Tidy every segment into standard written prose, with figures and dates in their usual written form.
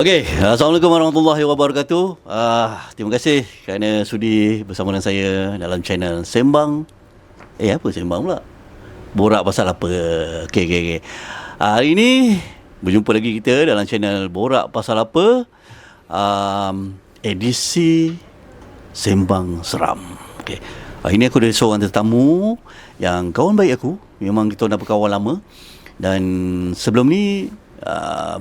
Okey, Assalamualaikum warahmatullahi wabarakatuh. Terima kasih kerana sudi bersama dengan saya dalam channel Sembang. Apa Sembang pula? Borak pasal apa? Okey. Hari ini berjumpa lagi kita dalam channel Borak pasal apa? Edisi Sembang Seram. Okey. Hari ini aku ada seorang tetamu yang kawan baik aku. Memang kita dah berkawan lama. Dan sebelum ni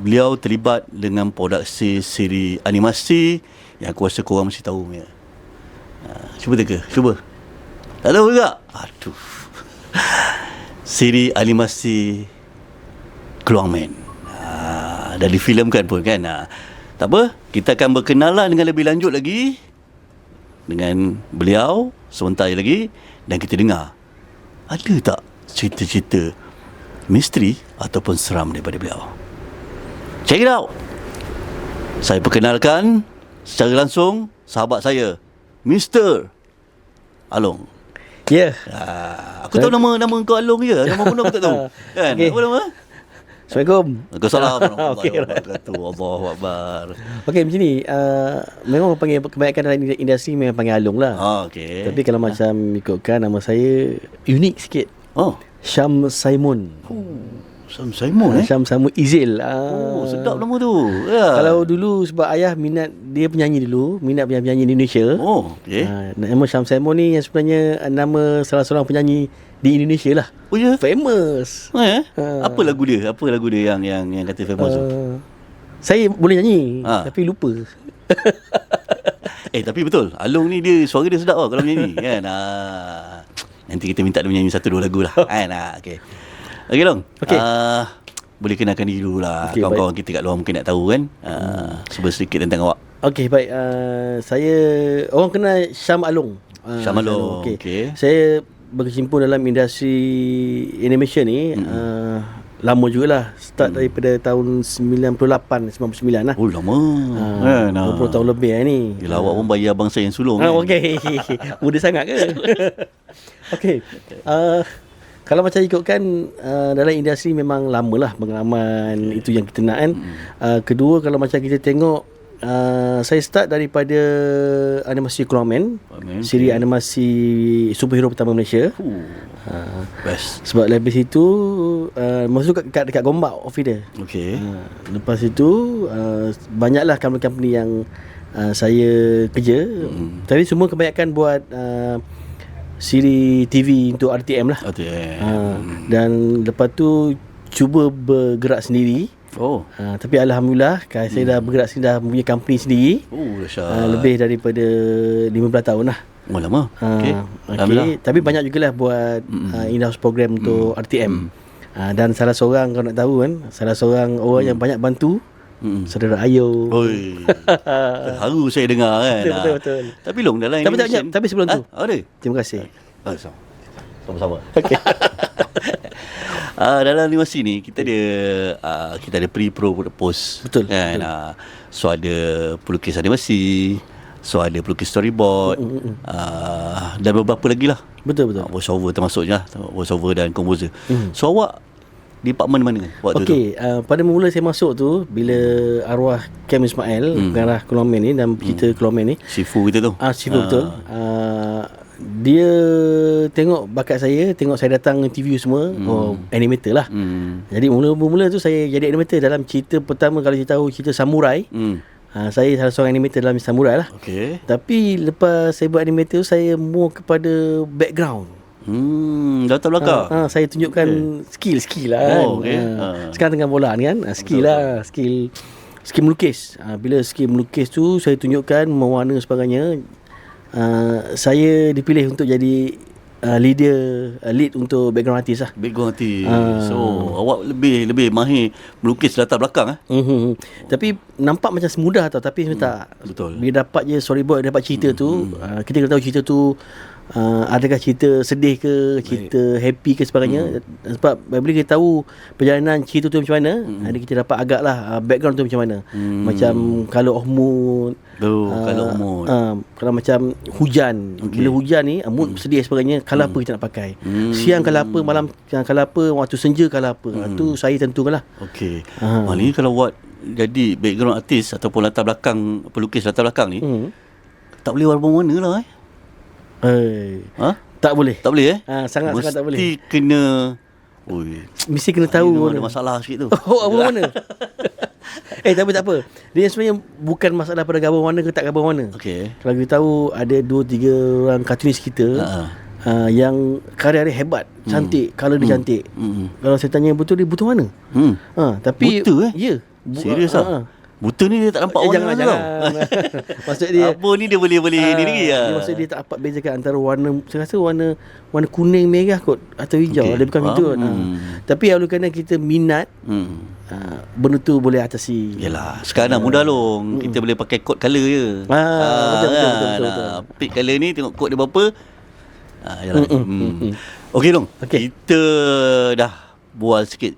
beliau terlibat dengan produksi siri animasi yang aku rasa korang mesti tahu punya. Cuba teka, cuba. Tak tahu juga? Aduh. Siri animasi Keluang Man. Dah difilmkan pun kan. Tak apa, kita akan berkenalan dengan lebih lanjut lagi dengan beliau sebentar lagi. Dan kita dengar, ada tak cerita-cerita misteri ataupun seram daripada beliau. Check it out. Saya perkenalkan secara langsung sahabat saya, Mr. Along. Ya. Aku tahu nama kau Along je. Nama penuh aku tak tahu. Kan? Okay. Apa nama? Assalamualaikum. Waalaikumsalam Okay, warahmatullahi wabarakatuh. Allahu akbar. Okey, macam ni. Memang panggil kebanyakan dalam industri memang panggil Along lah. Okey. Tapi kalau macam ikutkan nama saya unik sikit. Syam Simon. Syam Simon Syam Simon Izil. Sedap nama tu. Ya. Kalau dulu sebab ayah minat dia penyanyi dulu, minat penyanyi Indonesia. Okey. Nama Syam Simon ni yang sebenarnya nama salah seorang penyanyi di Indonesia lah. Oh ya. Famous. Apa lagu dia? Apa lagu dia yang kata famous tu? Saya boleh nyanyi tapi lupa. Tapi betul, Along ni dia suara dia sedap tau kalau menyanyi kan. Nanti kita minta dia menyanyi 1-2 lagu lah kan. Okey Long. Boleh kenalkan diri dulu lah. Kawan-kawan kita kat luar mungkin nak tahu kan. Cuba sedikit tentang awak. Okey, baik. Saya orang kenal Syam Along. Syam Along. Okey. Saya berkecimpung dalam industri animation ni lama jugalah. Start daripada tahun 98, 99 lah. Oh lama. 20 tahun lebih ni. Yelah, awak pun bayi abang saya yang sulung kan? Okey. Muda sangat ke? Okey. Kalau macam ikutkan dalam industri memang lamalah pengalaman itu yang kita nak kan. Kedua, kalau macam kita tengok saya start daripada animasi Keluang Man, siri animasi superhero pertama Malaysia. Best. Sebab lepas itu masa tu dekat Gombak office dia. Okey. Lepas itu banyaklah company-company yang saya kerja. Tapi semua kebanyakan buat siri TV untuk RTM lah. Dan lepas tu cuba bergerak sendiri. Tapi Alhamdulillah saya dah bergerak sendiri, dah punya company sendiri. Lebih daripada 15 tahun lah. Lama. Okay. Tapi banyak jugalah buat in-house program untuk RTM. Dan salah seorang, kalau nak tahu kan, salah seorang orang yang banyak bantu Saudara Ayo. Haru saya dengar kan. Betul. Tapi Long dalam animation. Tapi sebelum tu ada. terima kasih. Sama-sama. Okay. Dalam animasi ni kita ada pre-pro post. Betul. Kan. So ada pelukis animasi, so ada pelukis storyboard, dan beberapa lagi lah. Betul. Voice over termasuknya, voice over dan composer. So awak department mana waktu tu? Pada mula saya masuk tu bila arwah Kem Ismail, pengarah Keluang Man ni dan cerita Keluang Man ni, Sifu kita tu. Sifu betul. Dia tengok bakat saya, tengok saya datang interview semua, animator lah. Jadi mula-mula tu saya jadi animator dalam cerita pertama. Kalau kita tahu cerita Samurai, saya salah seorang animator dalam Samurai lah. Tapi lepas saya buat animator, saya more kepada background, latar belakang. saya tunjukkan skill lah kan. Sekarang tengah bola ni kan, skill lah, skill melukis. Bila skill melukis tu saya tunjukkan, mewarna sebagainya. Saya dipilih untuk jadi lead untuk background artist lah. Background artist. So awak lebih mahir melukis latar belakang Tapi nampak macam semudah tau, tapi tak. Betul. Bila dapat je storyboard, dapat cerita tu, kita kena tahu cerita tu adakah cerita sedih ke, cerita happy ke sebagainya. Sebab bila kita tahu perjalanan cerita tu macam mana, kita dapat agak lah background tu macam mana. Macam kalau mood, kalau mood, kalau macam hujan, bila hujan ni mood sedih sebagainya, kalau apa kita nak pakai, siang kalau apa, malam kalau apa, waktu senja kalau apa, tu saya tentukan lah. Maknanya kalau buat jadi background artis ataupun latar belakang pelukis latar belakang ni, tak boleh warna-warna lah Tak boleh. Tak boleh Sangat-sangat tak boleh. Mesti kena Mesti kena tahu ada masalah sikit tu. apa warna. Tapi tak apa. Dia sebenarnya bukan masalah pada gambar warna ke tak gambar warna. Okey. Kalau kita tahu ada 2-3 orang kartunis kita yang karya dia hebat, cantik, color dia cantik. Kalau saya tanya betul dia buta warna. Tapi buta ya. Serius buta ni dia tak nampak warna jangan. Maksud dia apa ni dia boleh ni lagi maksud dia tak dapat bezakan antara warna, saya rasa warna kuning, merah kot atau hijau. Dia bukan itu kot. Tapi kalau kerana kita minat, benda tu boleh atasi. Yalah, sekarang mudah long. Kita boleh pakai kod color je. Betul. Pick color ni tengok kod dia berapa. Yalah. Okey long. Kita dah bual sikit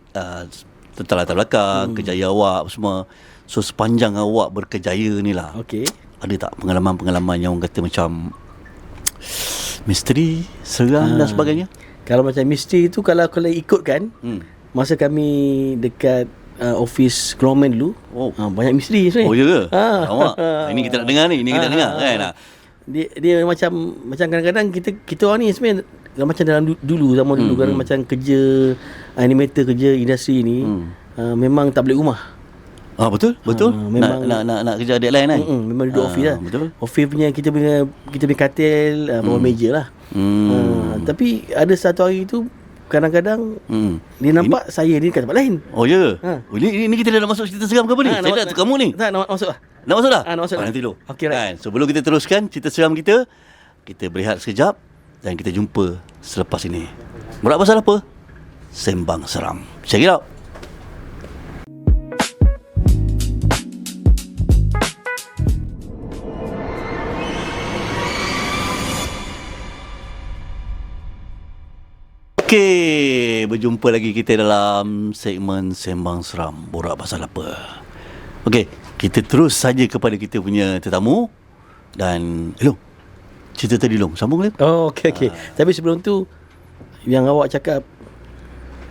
tentang latar belakang, kejayaan awak semua. So sepanjang awak berkejaya ni lah, ada tak pengalaman-pengalaman yang orang kata macam misteri, seram dan sebagainya? Kalau macam misteri tu, kalau ikutkan masa kami dekat office Keluarman dulu, banyak misteri sebenarnya. Ya ke? Awak ini kita nak dengar ni, kita nak dengar kan. Dia macam kadang-kadang kita orang ni sebenarnya macam dalam zaman dulu kan, macam kerja animator, kerja industri ni memang tak balik rumah. Betul. Memang nak kerja deadline kan. Memang duduk office lah. Betul. Office punya kita punya katil bawah meja lah. Tapi ada satu hari tu kadang-kadang dia nampak saya ni kat tempat lain. Ini kita dah nak masuk cerita seram ke apa ni? Saya dah kamu ni. Tak, nak masuk lah. Nak masuk dah? Nak masuk dah. Nanti dulu. Okey, right. Sebelum kita teruskan cerita seram kita berehat sekejap dan kita jumpa selepas ini. Berat pasal apa? Sembang Seram. Check it out. Okey, berjumpa lagi kita dalam segmen Sembang Seram. Borak pasal apa? Okey, kita terus saja kepada kita punya tetamu. Dan Long, cerita tadi Long, sambung Long. Okey. Tapi sebelum tu, yang awak cakap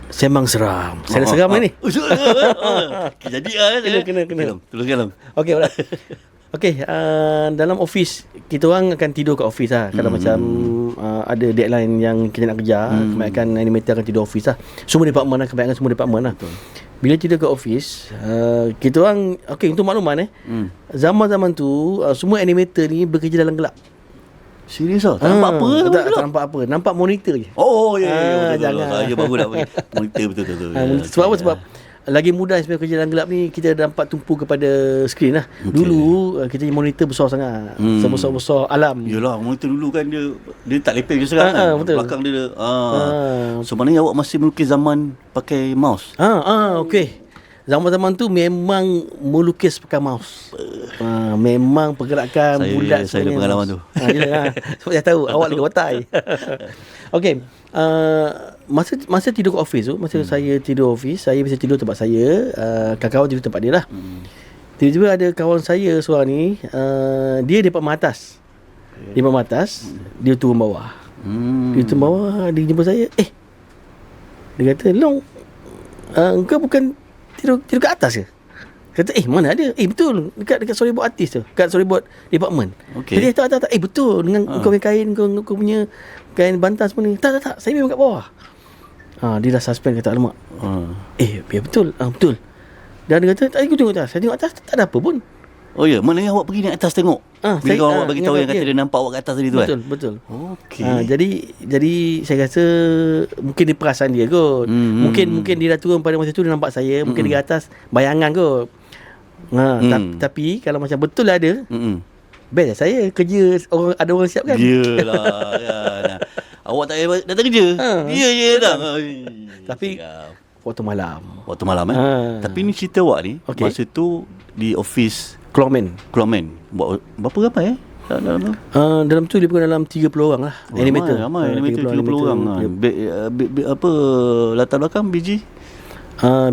Sembang Seram, saya seram ni. Jadi kena. Teruskan Long. Okey, alright. Okey, dalam office kita orang akan tidur kat office lah. Kalau macam ada deadline yang kita nak kejar, kebanyakan animator akan tidur office lah. Semua department lah. Betul. Bila tidur kat office, kita orang, untuk makluman zaman-zaman tu semua animator ni bekerja dalam gelap. Serius tak nampak apa? Tak nampak apa. Nampak monitor je. Betul. Jangan. Saya baru nak bagi monitor betul. Sebab apa? Sebab lagi mudah sebenarnya kerja dalam gelap ni, kita dapat tumpu kepada skrin lah. Dulu kita monitor besar sangat, sebesar-besar alam. Yelah, monitor dulu kan dia tak lepek je sekarang kan. Betul. Belakang dia so maknanya awak masih melukis zaman pakai mouse. Okey. Zaman-zaman tu memang melukis pakai mouse. Memang pergerakan bulat. Saya ada pengalaman tu. Sebab saya tahu awak lagi otai. Okey. Masa tidur kat office tu, saya tidur office, saya biasa tidur tempat saya, kawan-kawan tidur tempat dia lah. Tiba-tiba ada kawan saya seorang ni, dia depan atas. Dia turun bawah. Dia turun bawah, dia jumpa saya. Dia kata, Long, engkau bukan tidur kat atas ke? Kata, mana ada? Betul, dekat storyboard artis tu, dekat storyboard department. Jadi tak. Betul, dengan kau punya kain, kau punya kain bantal semua ni. Tak, saya memang kat bawah. Dia dah suspend, kata, alamak. Ya betul. Betul. Dan dia kata, aku tengok atas. Saya tengok atas, tak ada apa pun. Maknanya awak pergi naik atas tengok. Bila kawan awak bagi tahu yang kata dia nampak awak kat atas tadi tu kan. Betul. Jadi saya rasa mungkin dia perasan dia kot. Mungkin dia dah turun pada masa tu, dia nampak saya. Mungkin dia atas bayangan kot. Tapi kalau macam betul ada, best lah saya kerja, ada orang siap kan. Yelah. Awak tak payah datang kerja. Ya dah. Tapi waktu malam Tapi ni cerita awak ni masa tu di office Keluarman. Buat berapa ramai dalam tu dia bukan dalam 30 orang lah. Animator. Ramai animator 30 orang. Apa latar belakang BG?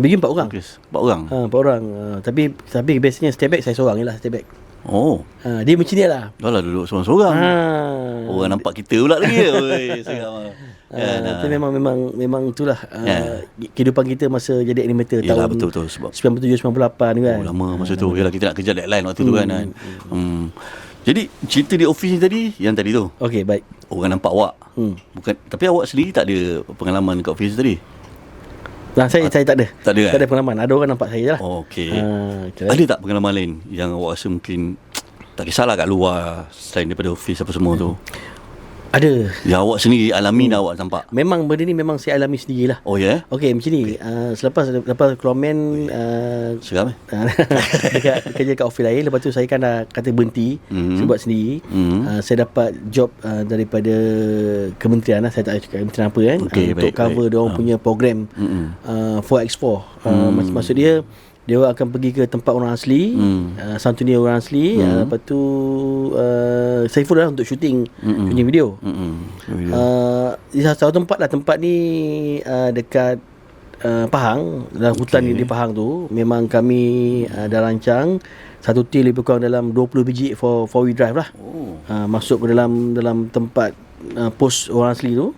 BG 4 orang. 4 orang. 4 orang. Tapi biasanya step back saya seorang je lah, step back. Oh. Dia macam ni lah. Dah duduk seorang-seorang. Orang nampak kita pula lagi. Oi, seram. Itu memang itulah kehidupan kita masa jadi animator. Yalah, tahun betul sebab 97 98 kan. Lama masa tu. Yalah, kita nak kejar deadline waktu tu kan. Jadi cerita di office ni tadi, yang tadi tu. Okey, baik. Orang nampak awak. Bukan, tapi awak sendiri tak ada pengalaman kat office tadi. Saya tak ada. Tak ada. Tak ada pengalaman. Ada orang nampak saya je lah. Okey. Ada tak pengalaman lain yang awak rasa mungkin tak kisahlah kat luar selain daripada office apa semua tu? Ada. Yang awak sendiri alami dan awak nampak? Memang benda ni memang saya alami sendirilah. Oh ya? Okey, macam ni. Selepas Keluarman seram dekat kerja kat office lain. Lepas tu saya kan dah kata berhenti. Saya buat sendiri. Saya dapat job daripada kementerian lah. Saya tak cakap kementerian apa kan. Untuk cover dia orang punya program 4x4. Maksud dia akan pergi ke tempat orang asli, santuni orang asli. Lepas tu Saiful lah untuk shooting video. Di satu tempat lah. Tempat ni dekat Pahang, dalam hutan di Pahang tu. Memang kami dah rancang satu team lebih kurang dalam 20 biji for 4-wheel drive lah. Masuk ke dalam tempat pos orang asli tu.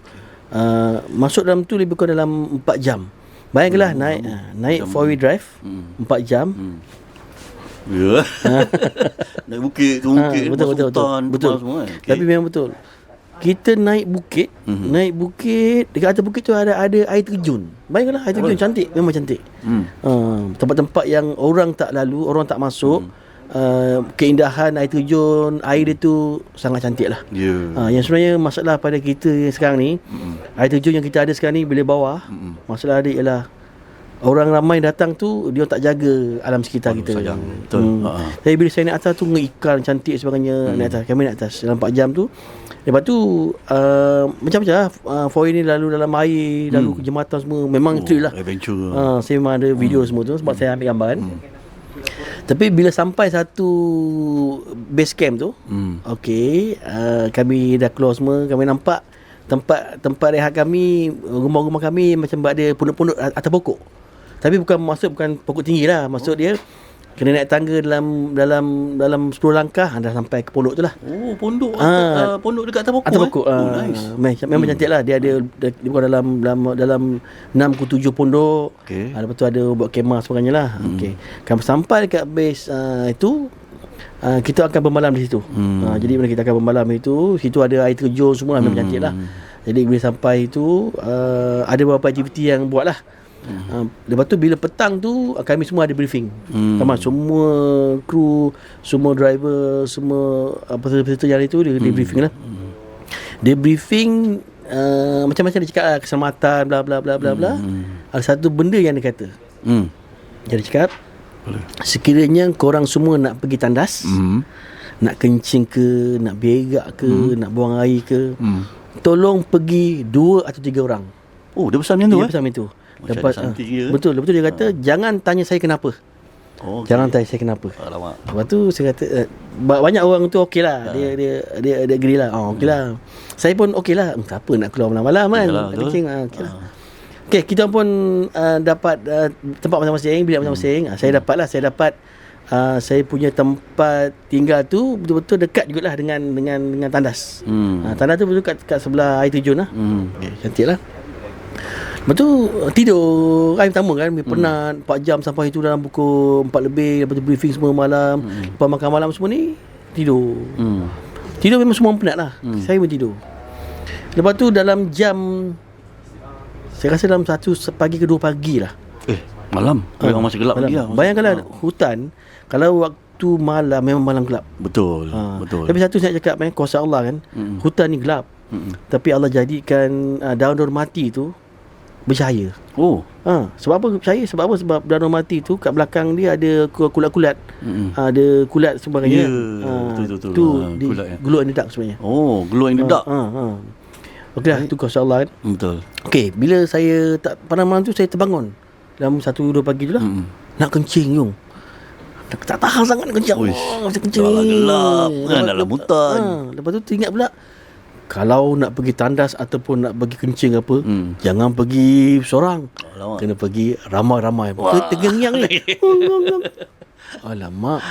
Masuk dalam tu lebih kurang dalam 4 jam. Bayangkanlah naik 4-wheel drive 4 jam. Ya. Naik bukit ke bukit. Betul. Semua, kan? Tapi memang betul. Kita naik bukit, dekat atas bukit tu ada air terjun. Bayangkanlah air terjun cantik, memang cantik. Tempat-tempat yang orang tak lalu, orang tak masuk. Keindahan air terjun, air dia tu sangat cantik lah. Yang sebenarnya masalah pada kita sekarang ni, air terjun yang kita ada sekarang ni bila bawah, masalah dia ialah orang ramai datang tu, dia tak jaga alam sekitar kita. Betul. Tapi bila saya naik atas tu, ikan cantik sebagainya. Kami naik atas dalam 4 jam tu. Lepas tu macam-macam lah. Foil ni lalu dalam air, lalu ke jembatan semua. Memang thrill lah. Adventure. Saya memang ada video semua tu sebab saya ambil gambar kan. Tapi bila sampai satu base camp tu, kami dah keluar semua. Kami nampak tempat rehat kami, rumah-rumah kami macam ada pondok-pondok atas pokok. Tapi bukan pokok tinggi lah. Maksud dia kena naik tangga dalam 10 langkah dah sampai ke pondok tu lah. Oh, pondok pondok dekat atas pokok. Atas pokok. Nice. Memang cantik lah. Dia ada bukan dalam 6 ke 7 pondok. Lepas tu ada buat kemah sebagainya lah. Kalau sampai dekat base itu, kita akan bermalam di situ. Jadi bila kita akan bermalam itu, situ ada air terjun semua. Memang cantik lah. Jadi bila sampai itu, ada beberapa aktiviti yang buat lah. Lepas tu bila petang tu, kami semua ada briefing. Semua kru, semua driver, semua peserta yang itu dia briefing lah. Dia briefing macam-macam dia cakap lah, keselamatan bla bla bla bla bla. Ada satu benda yang dia kata. Dia cakap, sekiranya korang semua nak pergi tandas, nak kencing ke, nak berak ke, nak buang air ke, tolong pergi 2 atau 3 orang. Oh, dia pesan macam tu? Dia pesan macam tu. Betul dia kata jangan tanya saya kenapa. Jangan tanya saya kenapa. Lepas tu saya kata banyak orang tu okey lah. Dia agree lah. Okey lah. Saya pun okey lah. Tak apa nak keluar malam-malam kan. Okey lah. Okey, kita pun dapat tempat masing-masing, bilik masing-masing. Saya dapat saya punya tempat tinggal tu betul-betul dekat jugalah dengan tandas. Tandas tu betul kat sebelah air terjun lah. Cantik lah. Lepas tu tidur hari pertama kan, penat 4 jam sampai itu dalam pukul 4 lebih. Lepas tu briefing semua malam. Lepas makan malam semua ni tidur. Tidur memang semua penat lah. Saya pun tidur. Lepas tu dalam jam, saya rasa dalam 1 pagi ke 2 pagi lah. Malam? Memang masih gelap lagi lah. Bayangkanlah hutan, kalau waktu malam memang malam gelap. Betul. Tapi satu saya cakap kuasa Allah kan, hutan ni gelap. Tapi Allah jadikan daun-daun mati tu bercahaya. Sebab apa bercahaya? Sebab daun mati tu kat belakang dia ada kulat-kulat. Ada kulat sebagainya. Betul. Tu glow in the dark sebenarnya. Oh, glow in the dark. Okey lah, itu kuasa Allah kan. Betul. Okey, bila saya pada malam tu saya terbangun dalam 1-2 pagi tu lah. Nak kencing Yung. Tak tahan sangat nak kencing. Macam kencing gelap kan dalam hutan. Lepas tu teringat pula, kalau nak pergi tandas ataupun nak pergi kencing apa, jangan pergi seorang. Kena pergi ramai-ramai. Tergengyang ni. Alamak.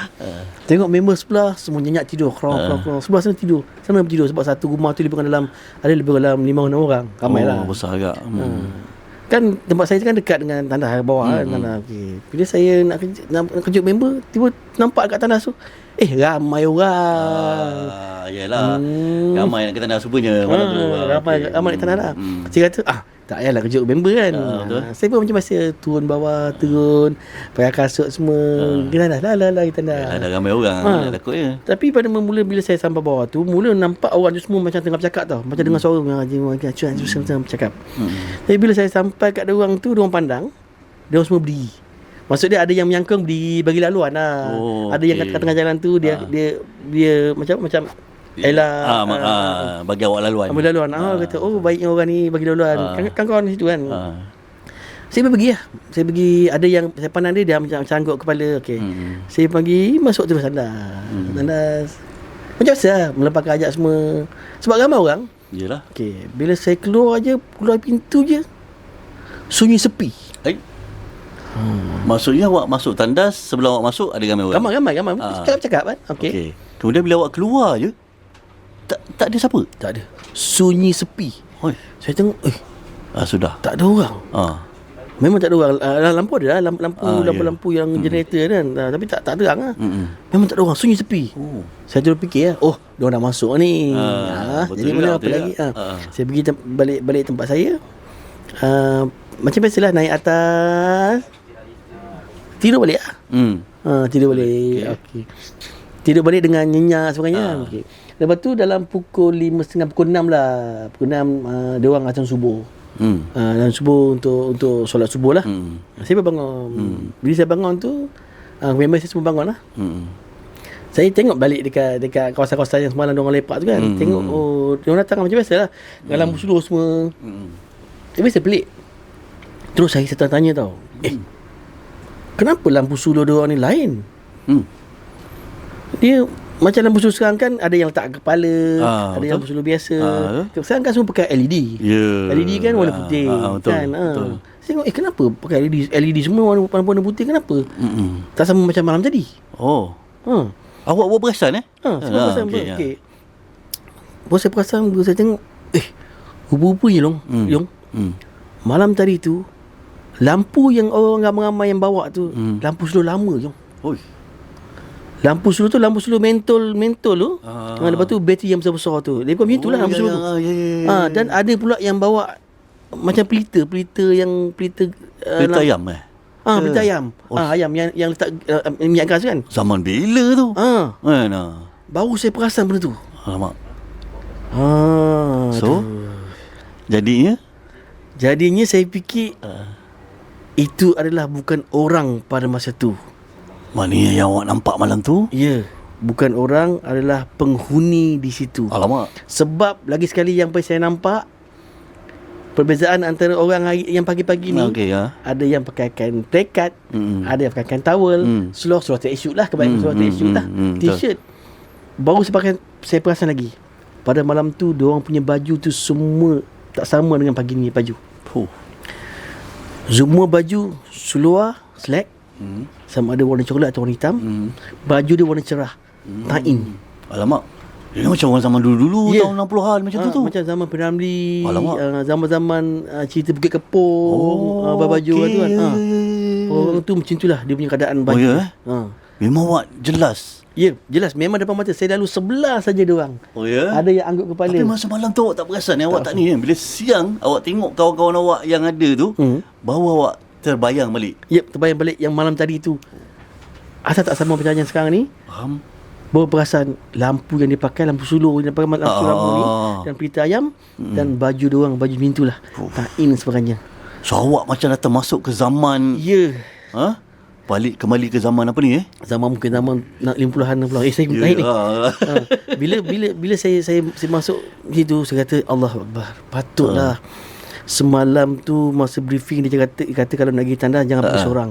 Tengok member sebelah semua nyenyak tidur. Krong. Sebelah sana tidur. Sana tidur sebab satu rumah tu lebih dalam 5-6 orang. Ramai lah. Besar agak. Kan tempat saya kan dekat dengan tandas bawah kan. Tandas. Okay. Bila saya nak kejut member, tiba nampak kat tandas tu, ramai orang. Yalah. Ramai nak ke tandas rupanya malam tu. Ramai nak tandas lah. Saya kata, tak payahlah kejut member kan. Saya pun macam masa turun bawah, pakai kasut semua. Kita tandas lah kita tandas. Ada ramai orang, takut je. Tapi pada mula bila saya sampai bawah tu, mula nampak orang tu semua macam tengah bercakap tau. Macam dengar suara macam bercakap. Tapi bila saya sampai kat diorang tu, diorang pandang, diorang semua berdiri. Maksud dia ada yang menyangkung berdiri bagi laluan lah. Ada yang kat tengah jalan tu dia macam bagi awak laluan. Bagi laluan. Kata, baiknya orang ni bagi laluan. Kawan-kawan situ kan. Saya pergi lah. Saya pergi, ada yang saya pandang dia macam angguk kepala. Okey. Saya pergi masuk terus tandas. Macam biasa lah, melepaskan ajak semua. Sebab ramai orang. Yelah. Okey, bila saya keluar pintu je, sunyi sepi. Maksudnya awak masuk tandas, sebelum awak masuk ada ramai orang. Ramai. Cakap kan. Okey. Kemudian bila awak keluar je, tak ada siapa? Tak ada. Sunyi sepi. Saya tengok, sudah. Tak ada orang. Memang tak ada orang. Lampu ada lah, lampu yang generator kan. Tapi tak terang lah. Memang tak ada orang, sunyi sepi. Saya terus fikir diorang dah masuk ni. Jadi mana apa lagi? Saya pergi balik tempat saya. Macam biasalah, naik atas, tidur balik lah. Tidur balik. Okey. Tidur balik dengan nyenyak sebagainya. Okey. Lepas tu dalam pukul 5.30, pukul 6 lah. Pukul 6 dia orang azan subuh. Dan subuh untuk solat subuh lah. Saya bangun. Bila saya bangun tu, member saya semua bangun lah. Saya tengok balik dekat kawasan-kawasan yang semalam diorang lepak tu kan. Tengok diorang datang macam biasa lah, dengan lampu suluh semua. Tapi saya pelik. Terus saya tanya tau, kenapa lampu suluh diorang ni lain? Dia macam lampu suluh sekarang kan, ada yang letak kepala, ada yang lampu suluh biasa. Sekarang kan semua pakai LED. LED kan warna putih. Kan? Saya tengok, kenapa pakai LED semua warna putih, kenapa? Tak sama macam malam tadi. Awak buat perasan Saya perasan. Okay. Saya perasan, saya tengok, rupa-rupanya Long, malam tadi tu, lampu yang orang ramai-ramai yang bawa tu, lampu slow lama je. Lampu slow mentol tu. Lepas tu bateri yang besar-besar tu. Dia macam itulah lampu slow tu. Dan ada pula yang bawa macam pelita ayam pelita ayam. Ayam yang letak minyak gas kan. Zaman bila tu? Baru saya perasan benda tu. Alamak. So Jadinya saya fikir itu adalah bukan orang pada masa tu. Mana yang awak nampak malam tu? Ya, bukan orang, adalah penghuni di situ. Alamak. Sebab lagi sekali yang saya nampak, perbezaan antara orang yang pagi-pagi ni, ada yang pakaikan plakat, ada yang pakaikan towel, seluar tracksuit lah, kebanyakan seluar tracksuit lah, t-shirt. Baru saya perasan lagi, pada malam tu diorang punya baju tu semua tak sama dengan pagi ni baju. Semua baju seluar slack, sama ada warna coklat atau warna hitam. Baju dia warna cerah, tain. Alamak. Dia macam orang zaman dulu-dulu, tahun 60-an macam tu. Macam zaman P.Ramlee, zaman-zaman cerita Bukit Kepong, baju tu kan. Orang tu macam itulah dia punya keadaan baju. Memang awak jelas. Ya, jelas. Memang depan mata saya lalu sebelah saja diorang. Ada yang angguk kepala. Tapi masa malam tu awak tak perasan awak tak ni kan? Bila siang awak tengok kawan-kawan awak yang ada tu, baru awak terbayang balik. Terbayang balik yang malam tadi tu. Asal tak sama macam yang sekarang ni. Faham. Baru perasan lampu yang dipakai, lampu suluh yang dipakai, lampu suluh ni, dan pelita ayam, dan baju diorang, baju mintulah, tain sebagainya. So awak macam datang masuk ke zaman. Kembali ke zaman apa ni Zaman mungkin zaman 50-an 60-an. Saya naik ni. Bila saya masuk situ, saya kata Allah Akbar. Patutlah semalam tu masa briefing dia kata kalau nak pergi tandas jangan pergi seorang.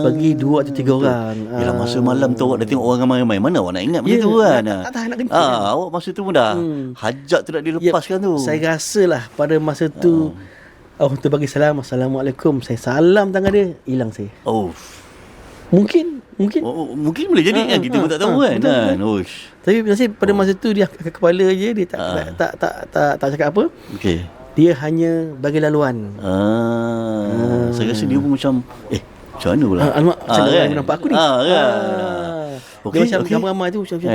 Pergi 2 atau 3 orang. Yalah, masa malam tu awak dah tengok orang ramai-ramai, mana awak nak ingat benda tu kan. Tak tahan nak kencing. Awak masa tu pun dah hajat tu nak dilepaskan tu. Saya rasalah pada masa tu tu bagi salam, Assalamualaikum. Saya salam tangan dia, hilang saya. Mungkin boleh jadi kan, kita pun tak tahu kan. Uish. Tapi nasib pada masa tu dia angkat kepala je, dia tak cakap apa. Okey. Dia hanya bagi laluan. Saya rasa dia pun macam macam mana pula? Alamak, macam mana orang nampak aku ni? Okey, dia macam ramai tu macam tu.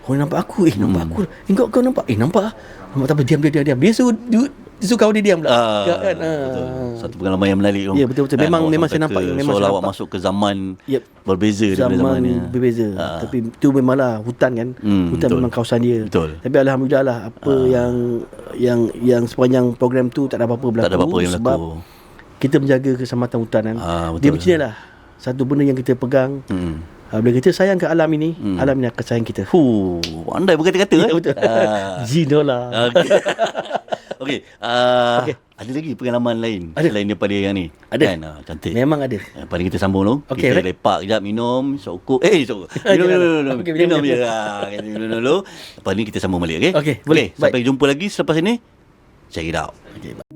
Orang nampak aku, nampak aku. Kau nampak? Nampak ah. Nampak tak apa, diam. Dia suruh kawan dia diam pula. Kan? Betul. Satu pengalaman yang menarik. Ya, betul. Memang saya nampak. Seolah awak masuk ke zaman berbeza daripada zaman ni. Berbeza. Tapi tu memanglah hutan kan. Hutan betul. Memang kawasan dia. Betul. Tapi alhamdulillah lah apa yang sepanjang program tu tak ada apa-apa berlaku. Tak ada apa-apa yang berlaku. Sebab kita menjaga keselamatan hutan kan. Dia macam lah. Satu benda yang kita pegang. Bila kita sayang ke alam ini, alam ini akan sayang kita. Andai berkata-kata. Ya, betul. Zinolah. Okey. Ada lagi pengalaman lain selain daripada yang ni? Ada. Kan? Cantik. Memang ada. Pada kita sambung dulu. Okay, kita lepak kejap, minum, sokok. Minum je. Minum dulu. Lepas ni kita sambung balik, okey? Okey, boleh. Sampai jumpa lagi selepas ini. Check it out. Okay, bye.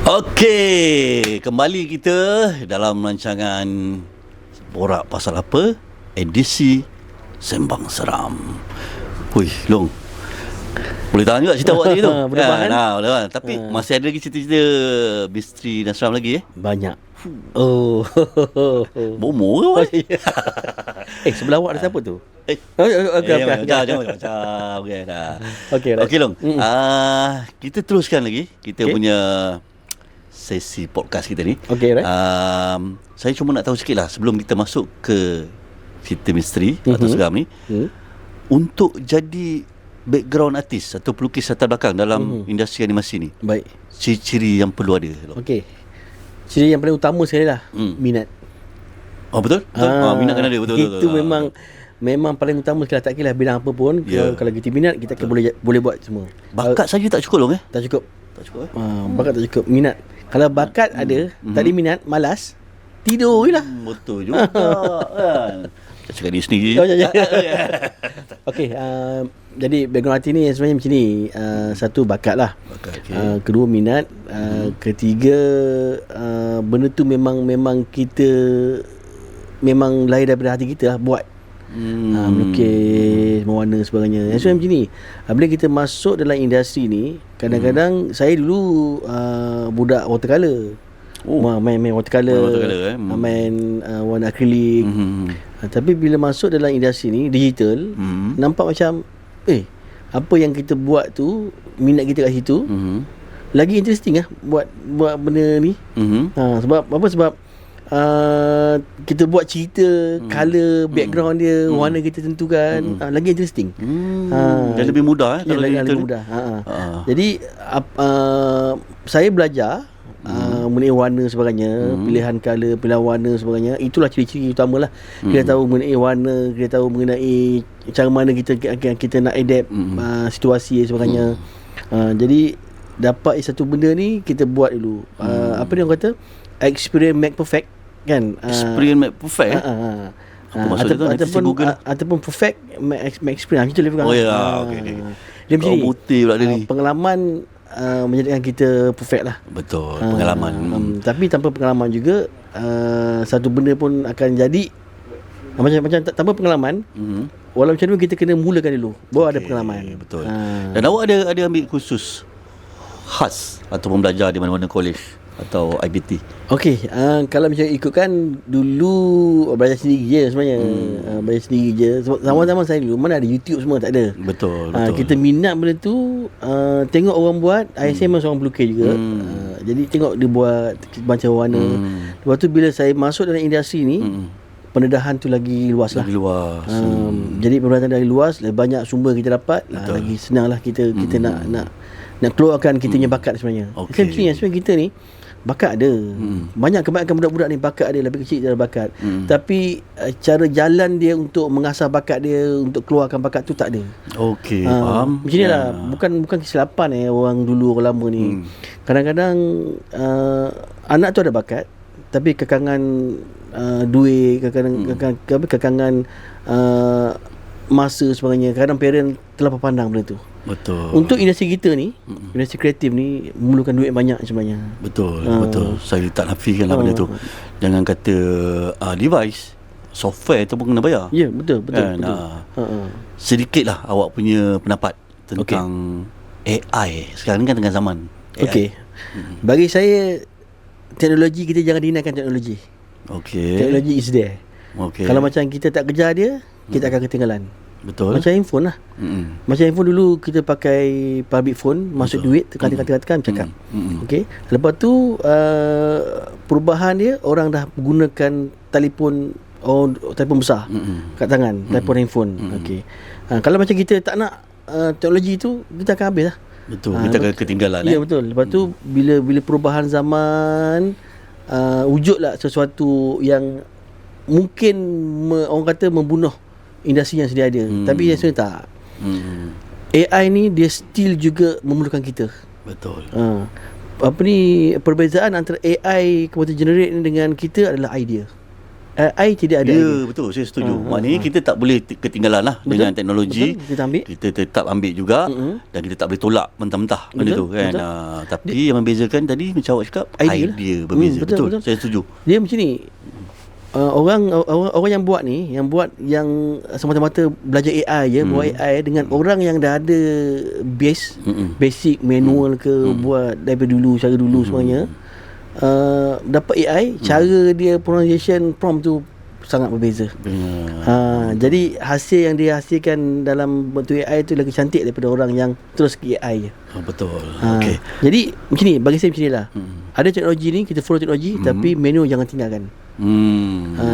Okey, kembali kita dalam rancangan Borak Pasal Apa, edisi Sembang Seram. Long, boleh tahan juga cerita awak tadi tu? Boleh tahan. Boleh tahan. Tapi masih ada lagi cerita-cerita misteri dan seram lagi Banyak. Bomo ke awak? Sebelah awak ada siapa tu? Okey, Long. Kita teruskan lagi kita punya sesi podcast kita ni. Okay, right. Saya cuma nak tahu sikit lah sebelum kita masuk ke cerita misteri atau seram ni. Untuk jadi background artis atau pelukis latar belakang dalam industri animasi ni, baik, ciri-ciri yang perlu ada. Okey. Ciri yang paling utama sekali lah minat. Betul? Minat kan ada, betul. Itu memang paling utama sekali. Tak kira bidang apa pun. Kalau kita minat, kita akan boleh buat semua. Bakat saja tak cukup Long Tak cukup. Bakat tak cukup. Minat. Kalau bakat ada, tak ada minat, malas, tidur je lah. Betul juga kan. Kita cakap diri sendiri. Okey, jadi background arti ni sebenarnya macam ni. Satu, bakat lah. Kedua, minat. Ketiga, benda tu memang kita memang lahir daripada hati kita lah buat. Melukis, mewarna sebagainya. Yang macam ni. Bila kita masuk dalam industri ni, kadang-kadang saya dulu budak watercolor. Main watercolor, main warna akrilik. Tapi bila masuk dalam industri ni, digital, nampak macam apa yang kita buat tu, minat kita kat situ, lagi interesting lah buat benda ni. Sebab apa? Sebab kita buat cerita, color, background dia, warna kita tentukan, lagi interesting. Dan lebih mudah kalau lebih mudah. Jadi saya belajar mengenai warna sebagainya, pilihan color, pilihan warna sebagainya. Itulah ciri-ciri utama lah. Kita tahu mengenai warna, kita tahu mengenai cara mana kita nak adapt situasi sebagainya. Jadi dapat satu benda ni, kita buat dulu. Apa dia orang kata, experience make perfect kan. Experience make perfect. Ataupun perfect make experience. Kita lebih okey. Dia macam ni. Putih pula dia ni. Pengalaman menjadikan kita perfect lah. Betul, pengalaman. Tapi tanpa pengalaman juga satu benda pun akan jadi macam tanpa pengalaman. Walau macam mana kita kena mulakan dulu baru ada pengalaman. Betul. Dan awak ada ambil kursus khas ataupun belajar di mana-mana college atau IBT? Okey, kalau macam ikutkan dulu belajar sendiri je sebenarnya. Belajar sendiri je. Zaman-zaman saya dulu mana ada YouTube semua, tak ada. Betul. Kita minat benda tu, tengok orang buat. Saya memang seorang pelukis juga. Jadi tengok dia buat macam warna. Lepas tu bila saya masuk dalam industri ni, pendedahan tu lagi luas lah. Jadi pendedahan lagi luas, lebih banyak sumber kita dapat, lagi senang lah kita nak keluarkan kita punya bakat sebenarnya. Sebenarnya kita ni bakat ada. Kebanyakan budak-budak ni bakat ada, lebih kecil dia ada bakat. Tapi cara jalan dia untuk mengasah bakat dia, untuk keluarkan bakat tu tak ada. Okey, faham. Macam ni lah. Bukan kesilapan orang dulu, orang lama ni. Kadang-kadang anak tu ada bakat, tapi kekangan duit, kekangan masa sebagainya. Kadang parent terlampau pandang benda tu. Betul. Untuk industri kita ni, industri kreatif ni memerlukan duit banyak sebenarnya. Betul. Betul. Saya tak nafikan lah benda tu. Jangan kata device, software tu pun kena bayar. Ya, betul. Kan? Sedikit lah awak punya pendapat tentang AI. Sekarang kan tengah zaman AI. Okey. Bagi saya, teknologi, kita jangan dinakan teknologi. Teknologi is there. Kalau macam kita tak kejar dia, kita akan ketinggalan. Betul. Macam handphone lah. Macam handphone dulu kita pakai public phone, masuk duit, tekan cakap. Okey. Lepas tu perubahan dia, orang dah gunakan telefon besar kat tangan, telefon handphone. Okey. Kalau macam kita tak nak teknologi tu, kita akan habis lah. Betul. Kita akan ketinggalan. Ya, betul. Lepas tu bila perubahan zaman, wujudlah sesuatu yang mungkin orang kata membunuh industri yang sedia ada. Tapi yang sebenarnya tak. AI ni dia still juga memerlukan kita. Betul. Perbezaan antara AI computer generate ni dengan kita adalah idea. AI tidak ada idea. Betul, saya setuju. Maknanya kita tak boleh ketinggalan lah dengan teknologi. Betul, kita tetap ambil juga. Dan kita tak boleh tolak mentah-mentah benda tu kan. Tapi yang membezakan tadi macam awak cakap, idea berbeza. Betul, saya setuju. Dia macam ni, orang yang buat ni, yang semata-mata belajar AI je, buat AI dengan orang yang dah ada basic manual ke, buat daripada dulu, cara dulu semuanya, dapat AI, cara dia pronunciation prompt tu sangat berbeza. Jadi hasil yang dia hasilkan dalam bentuk AI tu lagi cantik daripada orang yang terus ke AI je. Betul. Jadi macam ni, bagi saya macam ni lah. Ada teknologi ni, kita follow teknologi, tapi manual jangan tinggalkan.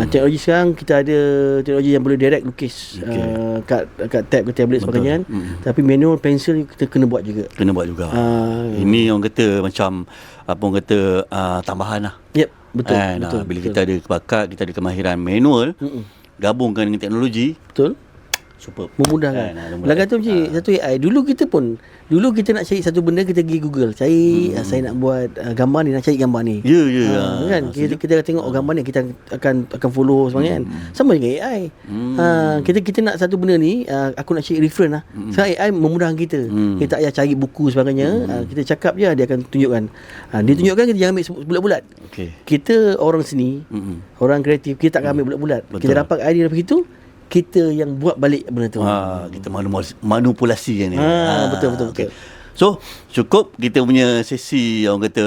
Teknologi sekarang kita ada teknologi yang boleh direct lukis kat tab ke tablet sebagainya, tapi manual pensel kita kena buat juga. Ini orang kata macam apa orang kata tambahan lah. Betul. Bila kita ada bakat, kita ada kemahiran manual, gabungkan dengan teknologi, betul, superb, memudahkan. Lagu tu macam satu AI. Dulu kita nak cari satu benda, kita pergi Google cari, saya nak buat gambar ni, nak cari gambar ni. Kan kita tengok gambar ni, kita akan follow sebenarnya kan. Sama dengan AI. Kita nak satu benda ni, aku nak cari reference lah. Sekarang AI memudahkan kita. Kita tak payah cari buku sebagainya. Kita cakap je, dia akan tunjukkan. Dia tunjukkan, kita jangan ambil bulat-bulat. Kita orang seni, orang kreatif, kita tak akan ambil bulat-bulat. Kita dapat idea daripada itu, kita yang buat balik benda tu. Kita manipulasi kan ni. Betul. So cukup kita punya sesi orang kata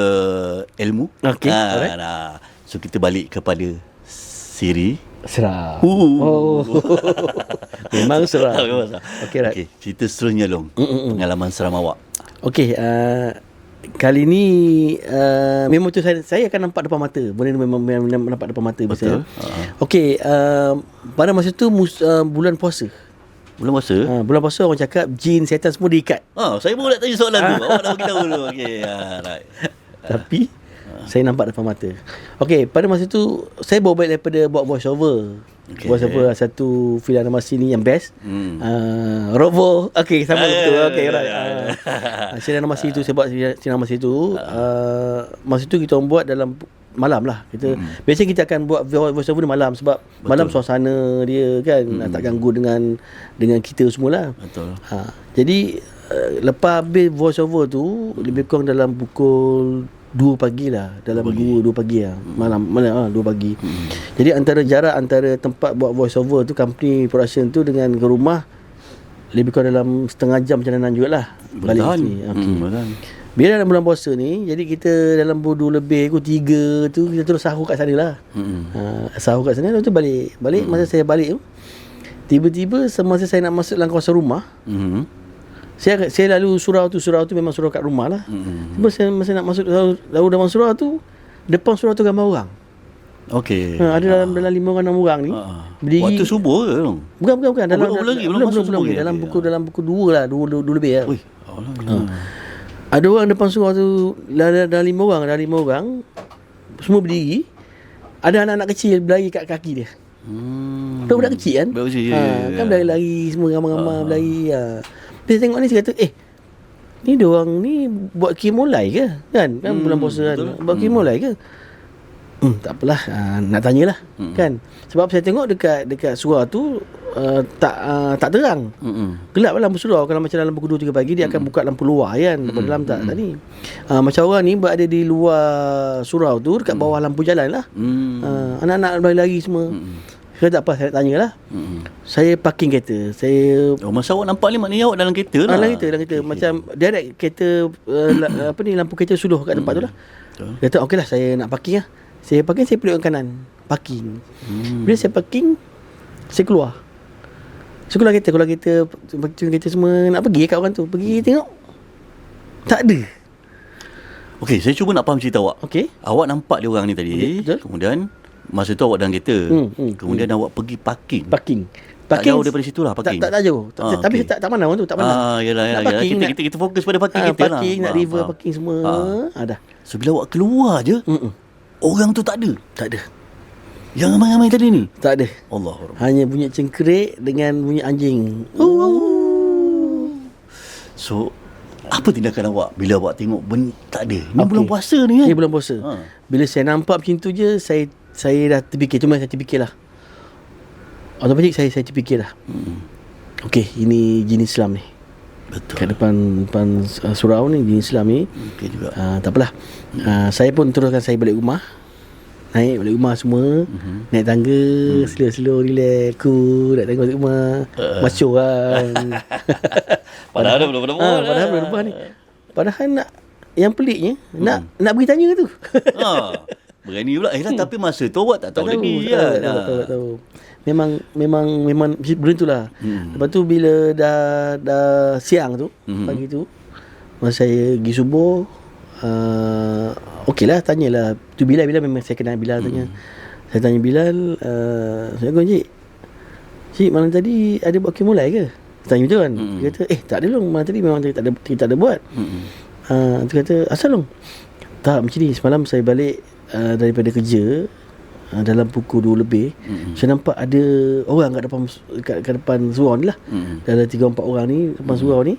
ilmu. So kita balik kepada Siri. Seram. Memang seram. Right. Cerita seterusnya Long. Pengalaman seram awak. Kali ni memang tu saya akan nampak depan mata. Benda ni memang nampak depan mata. Betul. Pada masa tu bulan puasa. Bulan puasa orang cakap jin, setan semua diikat. Saya pun nak tanya soalan tu. Awak dah bagi tahu dulu. Right. Tapi saya nampak depan mata. Pada masa tu saya bawa balik daripada buat voice over. Voice over satu filem animasi ni yang best. Robo. Sama betul. Right. Filem animasi tu, saya buat filem animasi tu. Masa tu kita orang buat dalam malam lah. Biasanya kita akan buat voice over malam, sebab malam suasana dia kan tak ganggu dengan kita semualah. Jadi lepas habis voice over tu, lebih kurang dalam pukul 2 pagi lah. Dalam 2 pagi lah. Malam 2 pagi. Jadi jarak antara tempat buat voice over tu, company production tu, dengan ke rumah lebih kurang dalam setengah jam perjalanan jugalah. Balik sini. Bila dalam bulan puasa ni, jadi kita dalam pukul 2 lebih, pukul 3 tu kita terus sahur kat sana lah. Sahur kat sana, lepas tu balik. Masa saya balik tu, tiba-tiba semasa saya nak masuk dalam kawasan rumah, saya lalu surau tu memang surau kat rumah lah. Masa nak masuk lalu dalam surau tu, depan surau tu gambar orang. Ada dalam 5 orang 6 orang ni berdiri. Waktu subuh ke? Bukan. Belum. Dalam pukul 2 lah, 2 lebih lah. Ada orang depan surau tu, dalam 5 orang semua berdiri. Ada anak-anak kecil berlari kat kaki dia. Budak kecil kan? Kan berlari semua, ramai-ramai berlari. Dia tengok ni, saya kata, ni diorang ni buat kimolai ke? Kan bulan puasa kan? Buat kimolai ke? Tak apalah, nak tanyalah. Kan? Sebab saya tengok dekat surau tu, tak terang. Gelap lah lampu surau. Kalau macam dalam pukul 2-3 pagi dia akan buka lampu luar kan. Lampu dalam tak ni. Macam orang ni berada di luar surau tu, dekat bawah lampu jalan lah. Anak-anak lari-lari semua. Saya tak apa, saya nak tanyalah. Saya parking kereta. Masa awak nampak ni maknanya awak dalam kereta lah. Dalam kereta. Macam direct kereta lampu kereta suluh kat tempat tu lah. Dia kata okey lah, saya nak parking lah. Saya parking, saya peluk kanan. Parking. Bila saya parking, saya keluar. Saya keluar kereta, semua nak pergi kat orang tu. Pergi tengok, tak ada. Okey, saya cuba nak faham cerita awak. Okey. Awak nampak dia orang ni tadi. Betul. Kemudian masa tu awak dalam kereta. Kemudian awak pergi parking. Tak jauh daripada situ lah parking. Tak jauh. Tapi saya tak mana orang tu, tak mana. Yalah. Kita fokus pada parking kita lah. Parking, nak river parking semua. Dah. So bila awak keluar je, orang tu tak ada. Tak ada. Yang ramai-ramai tadi ni? Tak ada. Allahuakbar. Hanya bunyi cengkerik dengan bunyi anjing. So, apa tindakan awak bila awak tengok tak ada? Ni bulan puasa ni kan? Ni bulan puasa. Bila saya nampak macam tu je, saya dah terfikir. Cuma saya terfikirlah. Automatik saya terfikirlah. Okey, ini jin Islam ni. Betul. Kat depan surau ni, jin Islam ni. Okey juga. Tak apalah. Saya pun teruskan saya balik rumah. Naik balik rumah semua. Naik tangga, slow relax, cool. Naik tangga balik rumah. Masyur kan. Padahal belum rumah ni. Padahal yang peliknya nak pergi tanya tu. Berani pula. Tapi masa tu awak tak tahu lagi. Tak tahu. Memang benda tu lah. Lepas tu bila dah siang tu, pagi tu, masa saya pergi subuh, okeylah, tanyalah. Tu Bilal memang saya kenal Bilal. Saya tanya Bilal, saya kata, Cik, malam tadi ada buat mulai ke? Saya tanya macam kan. Dia kata, tak ada long, malam tadi memang tak ada buat. Dia kata, asal long? Tak, macam ni, semalam saya balik daripada kerja, dalam pukul 2 lebih, saya nampak ada orang kat depan surau ni lah. Dalam 3-4 orang ni depan surau ni.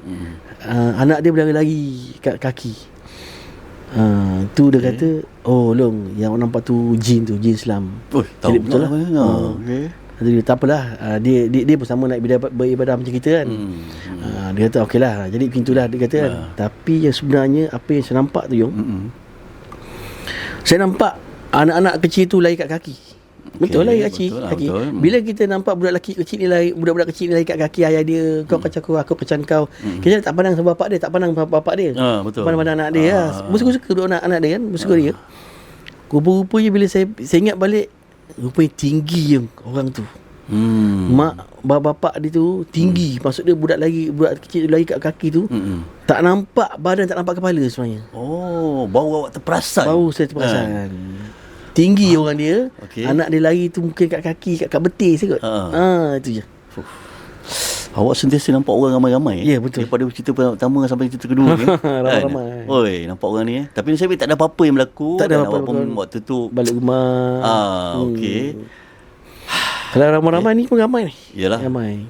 Anak dia berlari-lari kat kaki. Tu dia kata, long, yang orang nampak tu jin Islam. Tahu betul lah. Jadi tak apalah, dia pun sama nak beribadah macam kita kan. Dia kata okeylah, jadi macam itulah dia kata kan. Tapi yang sebenarnya apa yang saya nampak tu saya nampak anak-anak kecil tu lari kat kaki. Betul lah kaki. Bila kita nampak budak kecil ni lari kat kaki ayah dia, kau kacau aku kacau kau. Kita tak pandang sama bapak dia, tak pandang bapak dia. Betul. Pandang anak dia lah. Bersuka-suka dua anak dia kan, bersuka dia. Rupa-rupanya bila saya ingat balik, rupanya tinggi orang tu. Mak bapak dia tu tinggi. Maksud dia budak kecil lari kat kaki tu, tak nampak badan, tak nampak kepala sebenarnya. Bau awak terperasan. Bau saya terperasan. Tinggi orang dia. Anak dia lari tu mungkin kat kaki, kat betis kot. Itu je. Awak sentiasa nampak orang ramai-ramai. Ya, betul. Daripada cerita pertama sampai cerita kedua ni. Ramai-ramai. Oi, nampak orang ni. Tapi saya tak ada apa-apa yang berlaku. Tak ada apa-apa pun waktu tu balik rumah. Okey. Kalau ramai-ramai ni pun ramai ni. Yalah. Ramai.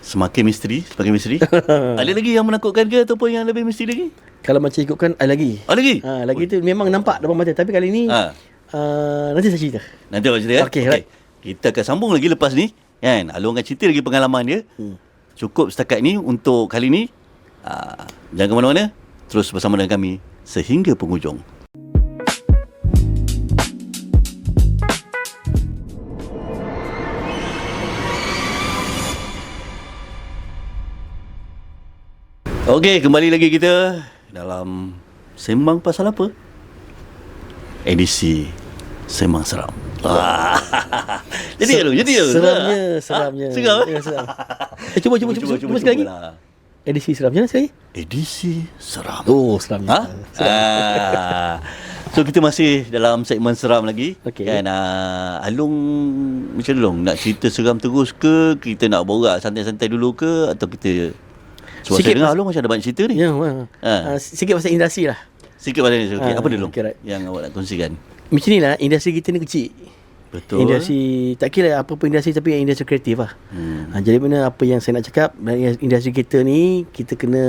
Semakin misteri. Ada lagi yang menakutkan ke ataupun yang lebih misteri lagi? Kalau macam ikutkan lagi. Lagi? Lagi tu memang nampak depan mata. Tapi kali ni nanti saya cerita. Nanti awak cerita. Okey. Right. Kita akan sambung lagi lepas ni kan. Alung akan cerita lagi pengalaman dia. Cukup setakat ni untuk kali ni. Jangan ke mana-mana. Terus bersama dengan kami sehingga penghujung. Okey, kembali lagi kita dalam Sembang Pasal Apa? Edisi Sembang Seram. Jadi Seramnya. Seram. Ya, seram. Cuba sekali lagi. Edisi seramnya sekali. Edisi seram. Seramnya. So kita masih dalam segmen seram lagi. Okey. Kan Alung macam mana Long? Nak cerita seram terus ke? Kita nak borak santai-santai dulu ke? Atau kita sebab saya dengar Alung macam ada banyak cerita ni. Ya, sikit pasal industri lah. Sikit pasal industri. Apa dia Long? Right. Yang awak nak kongsikan? Macam ni lah, industri kita ni kecil. Betul. Industri, tak kira apa pun industri, tapi yang industri kreatif lah. Jadi mana apa yang saya nak cakap, industri kita ni, kita kena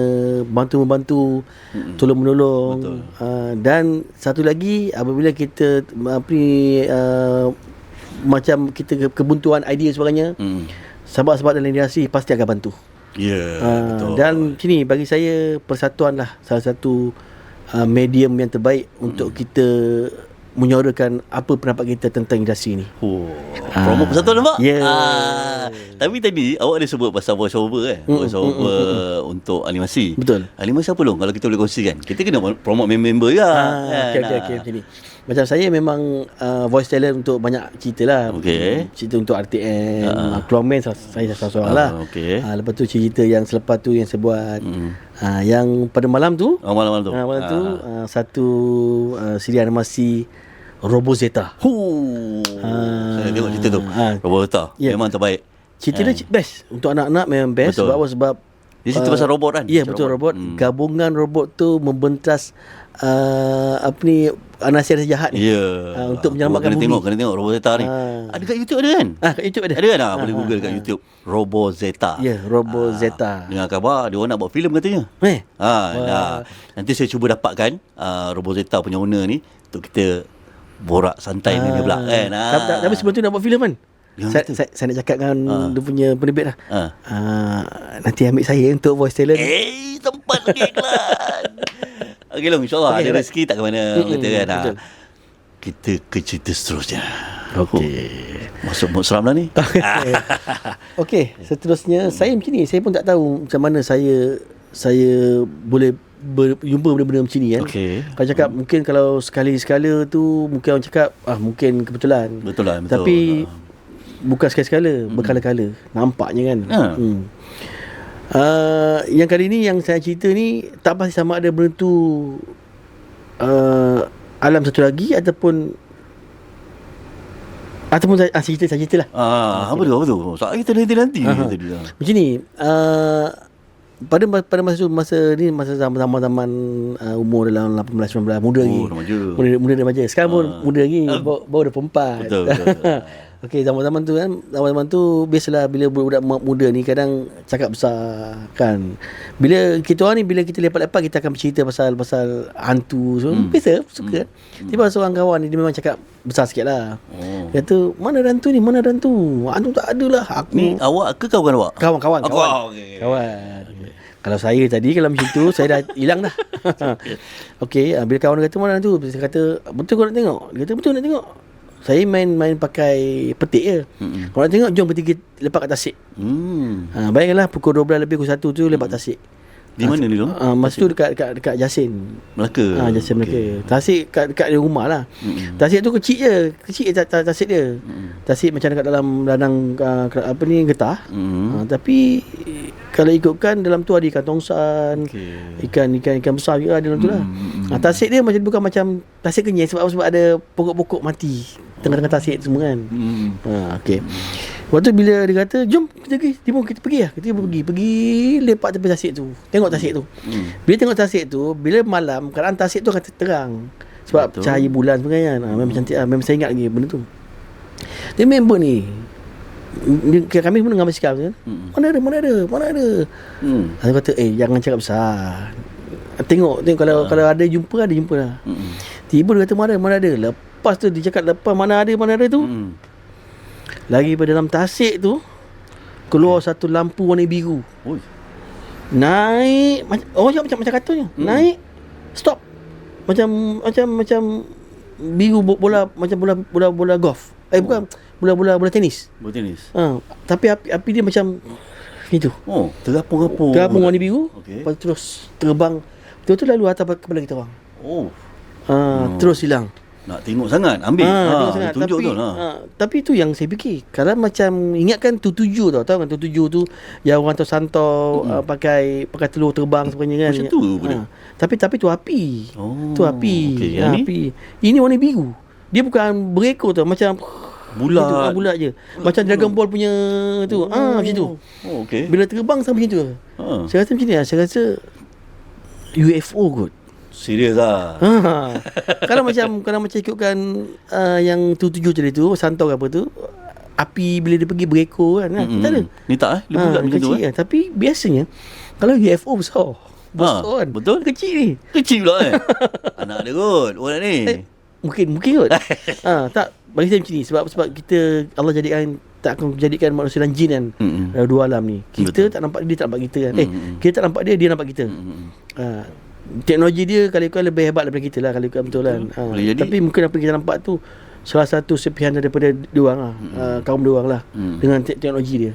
bantu-membantu, tolong-menolong. Dan satu lagi, apabila kita macam kita kebuntuan idea sebagainya, sahabat-sahabat dalam industri pasti akan bantu. Betul. Dan sini bagi saya persatuan lah salah satu medium yang terbaik untuk kita menyuarakan apa pendapat kita tentang industri ni. Promo persatuan nampak? Ya. Tapi tadi awak ada sebut pasal voice over kan? Voice over untuk animasi. Betul. Animasi apa dong kalau kita boleh kongsikan? Kita kena promote member juga. Okey macam ni. Macam saya memang voice talent untuk banyak cerita lah. Cerita untuk RTM, Keluang Man saya seorang lah. Lepas tu cerita yang selepas tu yang saya buat. Yang pada malam tu malam tu satu siri animasi Robo Zeta. Saya tengok cerita tu. Robo Zeta memang terbaik. Cerita dia best. Untuk anak-anak memang best. Sebab dia cerita pasal robot kan? Ya, betul, robot. Gabungan robot tu membentas nasihat jahat ni. Untuk menyelamatkan bumi. Kena tengok Robo Zeta ni. Ada kat YouTube ada kan? Kat YouTube ada. Ada kan? Boleh Google kat YouTube Robo Zeta. Ya, Robo Zeta. Dengar khabar dia orang nak buat filem katanya. Nanti saya cuba dapatkan Robo Zeta punya owner ni untuk kita borak santai dengan dia pula kan. Tapi sebelum tu nak buat filem kan? Saya nak cakap dengan dia punya penerbit lah. Nanti ambil saya untuk voice talent. Tempat lagi iklan. Okey Long, insyaAllah ada rezeki tak ke mana kita kan. Kita ke cerita seterusnya. Masuk mood seram dah ni. Okey, seterusnya saya macam ni. Saya pun tak tahu macam mana saya boleh berjumpa benda-benda macam ni kan. Kalau cakap mungkin kalau sekali-sekala tu mungkin orang cakap mungkin kebetulan. Betul. Tapi bukan sekali-sekala, berkala-kala. Nampaknya kan. Yang kali ni yang saya cerita ni tak pasti sama ada benda tu alam satu lagi ataupun saya cerita lah. Apa tu? Soal kita nanti. Macam ni, pada masa ni masa zaman umur dalam 18 19 muda lagi. Muda remaja. Sekarang pun muda lagi, baru dah perempat. Betul. Okey, zaman-zaman tu biasalah bila budak muda ni kadang cakap besar kan. Bila kita orang ni bila kita lepak-lepak kita akan bercerita pasal hantu. So biasa suka. Tiba seorang kawan ni dia memang cakap besar sikitlah. Dia kata, "Mana hantu ni? Hantu tak adalah." Ni awak ke kawan awak? Kawan. Kawan. Kalau saya tadi kalau macam tu saya dah hilang dah. Okey, bila kawan kata mana hantu, saya kata, "Betul kau nak tengok?" Dia kata, "Betul nak tengok." Saya main pakai petik je. Kalau nak tengok, jom bertiga lepak kat tasik. Bayangkanlah pukul 12 lebih pukul 1 tu lepak tasik. Di mana ni tu? Masa tu dekat Jasin Melaka. Jasin Melaka. Tasik dekat rumah lah. Tasik tu kecil je tasik dia. Tasik macam dekat dalam ladang getah. Tapi kalau ikutkan dalam tu ada ikan tongsan, ikan besar juga dalam tu lah. Tasik dia bukan macam tasik kenyai sebab ada pokok-pokok mati tengah-tengah tasik semua kan. Waktu bila dia kata, "Jom kita pergi lah." Kita pergi lepak tepi tasik tu. Tengok tasik tu. Bila tengok tasik tu, bila malam keadaan tasik tu akan terang sebab cahaya bulan sebagainya kan. Memang cantik lah. Memang saya ingat lagi benda tu. Dia member ni kami pun dengar bercakap kan. Mana ada. Dia kata, jangan cakap besar. Tengok kalau ada jumpa lah. Tiba dia kata mana ada. Lepas tu dia cakap lepas mana ada tu. Lagi pada dalam tasik tu keluar satu lampu warna biru. Naik macam katanya. Naik stop. Macam biru bola macam bola golf. Bukan bola tenis. Bola tenis. Tapi api dia macam itu. Terapung warna biru. Lepas terus terbang. Betul-betul lalu atas kepala kita orang. Terus hilang. Nak tengok sangat ambil. Tengok sangat. Tunjuk tapi, betul lah. Tapi itu yang saya fikir. Kalau macam ingatkan tu-tuju tahu kan tu-tuju tu yang orang tu santau pakai telur terbang sebenarnya kan. Macam tu benda. Tapi tu api. Tu api. Api. Ini warna biru. Dia bukan berekor tu macam bulat je. Macam Dragon Ball punya tu. Macam tu. Bila terbang sampai macam tu. Saya rasa macam ni lah. Saya rasa UFO kot. Serius lah. Kalau macam ikutkan yang tu-tuju tadi tu, santau ke apa tu, api bila dia pergi berekor kan. Tak ada. Ni tak dia bulat macam tu. Tapi biasanya kalau UFO besar kan. Betul? Kecil ni. Kecil pula kan. Anak dia kot orang ni. Mungkin kot. bagi saya macam ni, sebab kita Allah jadikan, tak akan jadikan manusia dan jin kan, dua alam ni. Kita tak nampak dia, tak nampak kita kan. Kita tak nampak dia, dia nampak kita. Teknologi dia kalau ikut lebih hebat daripada kita lah, kalau ikut betul kan. Tapi mungkin apa kita nampak tu salah satu serpihan daripada diorang lah, kaum diorang lah, dengan teknologi dia,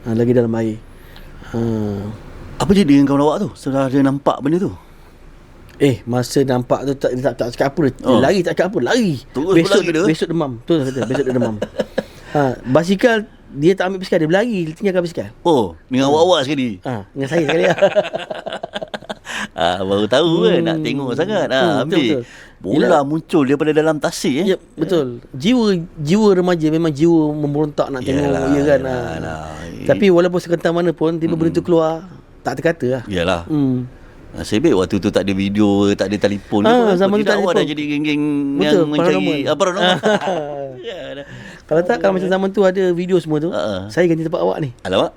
lagi dalam air. Apa jadi dengan kawan awak tu setelah dia nampak benda tu? Masa nampak tu tak cakap apa dia. Lari, tak cakap apa, lari. Terus berlari dia. Besok demam. Tu kata, besok dia demam. Basikal dia tak ambil basikal, dia berlari, dia tinggalkan basikal. Dengan awak-awak sekali. Dengan saya sekali lah. Baru tahu kan, nak tengok sangat. Ambil. Bola muncul daripada dalam tasik. Ya, betul. Jiwa remaja memang jiwa memberontak nak tengok. Ya kan. Tapi walaupun sekentar mana pun, tiba benda tu keluar, tak terkata lah. Yalah. Nasib baik waktu tu tak ada video, tak ada telefon. Zaman tu tak ada awak telefon. dah jadi geng-geng Betul, yang mencari paranormal. Kalau tak, kalau macam zaman tu ada video semua tu, saya ganti tempat awak ni. Alamak.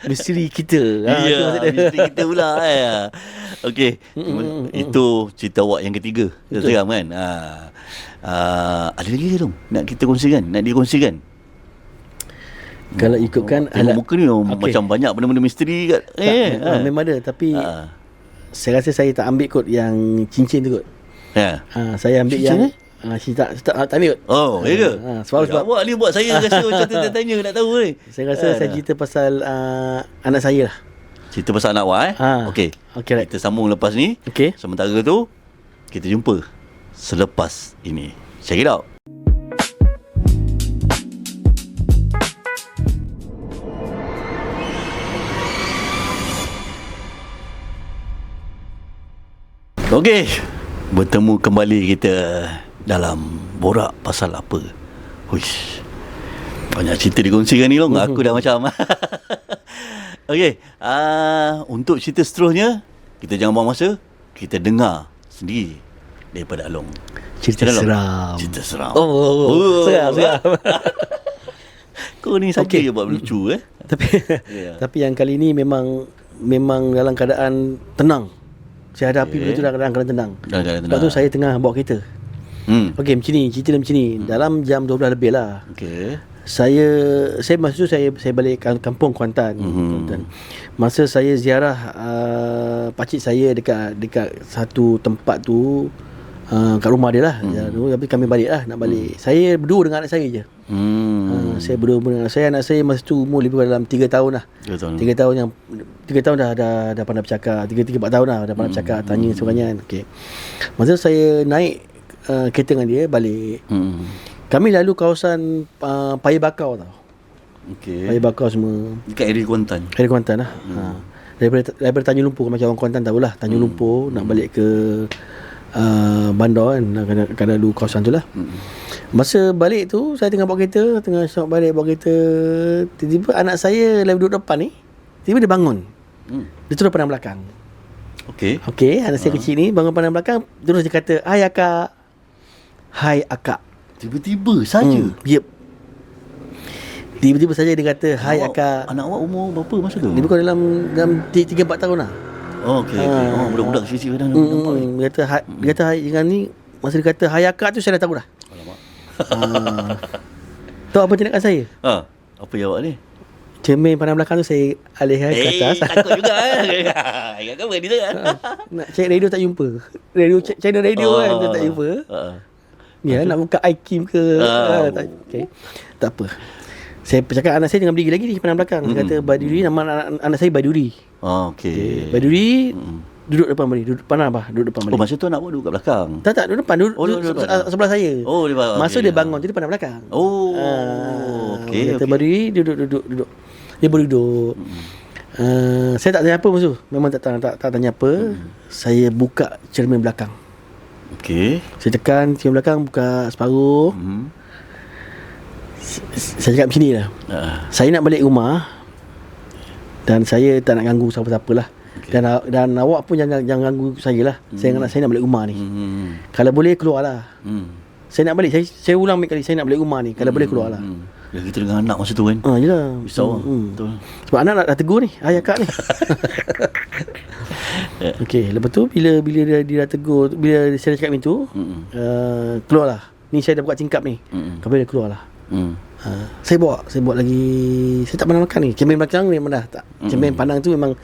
Misteri kita. Misteri kita pula. Okey. Itu cerita awak yang ketiga. Seram kan. Ada lagi ke tu nak kita kongsikan, nak dikongsikan? Kalau ikutkan tengok muka ni macam banyak benda-benda misteri kat. Memang ada, tapi saya rasa saya tak ambil kot yang cincin tu kot. Saya ambil cincin yang tak ambil kot. Ya ke? Sebab awak ni buat saya rasa macam tanya nak tahu ni. Saya rasa saya cerita pasal anak saya lah. Cerita pasal anak awak Okey. Right. Kita sambung lepas ni. Okey. Sementara tu kita jumpa selepas ini. Check it out. Okey, bertemu kembali kita dalam borak pasal apa. Huish, banyak cerita dikongsikan ni long. Aku dah macam Okey, untuk cerita seterusnya, kita jangan buang masa, kita dengar sendiri daripada Along. Cerita seram. Cerita seram. Seram. Kau ni saja je buat lucu Tapi yang kali ni memang dalam keadaan tenang. Saya hadapi benda tu dalam keadaan tenang. Sebab tu saya tengah bawa kereta. Okey, macam ni, cerita dia macam ni. Dalam jam 12 lebih lah. Okey. Saya masa tu saya balik kampung Kuantan. Masa saya ziarah pakcik saya dekat satu tempat tu, kat rumah dia lah. Tapi kami balik lah, nak balik. Saya berdua dengan anak saya je. Saya berdua dengan anak saya masa tu umur lebih kurang dalam 3 tahun lah. 3 tahun dah pandai bercakap. 3-4 tahun dah pandai bercakap, tanya sebagainya. Okey. Masa saya naik kereta dengan dia balik, kami lalu kawasan Paya Bakau tau. Okey. Paya Bakau semua dekat area Kuantan. Area Kuantan lah. Daripada Tanjung Lumpur, macam orang Kuantan tahulah, Tanjung Lumpur nak balik ke bandar kan, kena lalu kawasan tu lah. Masa balik tu saya tengah bawa kereta, tengah balik bawa kereta, tiba-tiba anak saya lagi duduk depan ni, tiba dia bangun. Dia terus pandang belakang. Okey, anak saya kecil ni bangun pandang belakang, terus dia kata, "Hai akak." "Hai akak." Tiba-tiba saja. Yep. Tiba-tiba saja dia kata, "Hai akak." Anak awak umur berapa masa tu? Dia bukan dalam 3-4 tahun lah. Okey. Budak-budak kecil dah nampak. Dia kata hai, dengan ni masa dia kata hai akak tu saya dah tahu dah. Alamak. Tahu apa tindakan saya? Apa jawab ni? Cermin pandang belakang tu saya alihkan ke atas. Takut juga. Ingat kau ni tu kan. Nak cek radio tak jumpa. Channel radio kan tak jumpa. Ya, nak buka iKim ke. Okey. Tak apa. Saya cakap anak saya jangan berdiri lagi di pandang belakang. Saya kata Baduri, nama anak saya Baduri. Okey. Baduri duduk depan balik. Duduk depan apa? Duduk depan balik. Masa tu anak awak duduk kat belakang. Tak, duduk depan. Duduk sebelah saya. Masa dia bangun tu dia pandang belakang. Okey. Kata Baduri duduk. Dia baru duduk. Saya tak tanya apa masa tu. Memang tak tanya apa. Saya buka cermin belakang. Okey. Saya tekan cermin belakang, buka separuh. Saya cakap macam ni lah. Saya nak balik rumah dan saya tak nak ganggu siapa-siapa lah. Dan awak pun jangan ganggu saya lah. Saya nak balik rumah ni. Kalau boleh keluar lah. Saya nak balik. Saya ulang ambil kali, saya nak balik rumah ni. Kalau boleh keluar lah. Dah kita dengan anak masa tu kan. Yelah. Risau. Betul. Sebab anak dah tegur ni, ayah kak ni. Okey, lepas tu bila dia dah tegur, bila saya cakap macam tu, keluarlah. Ni saya dah buka tingkap ni. Kabel dia keluar lah. Saya bawa lagi. Saya tak pernah makan ni. Cermin belakang memang dah tak. Cermin pandang tu memang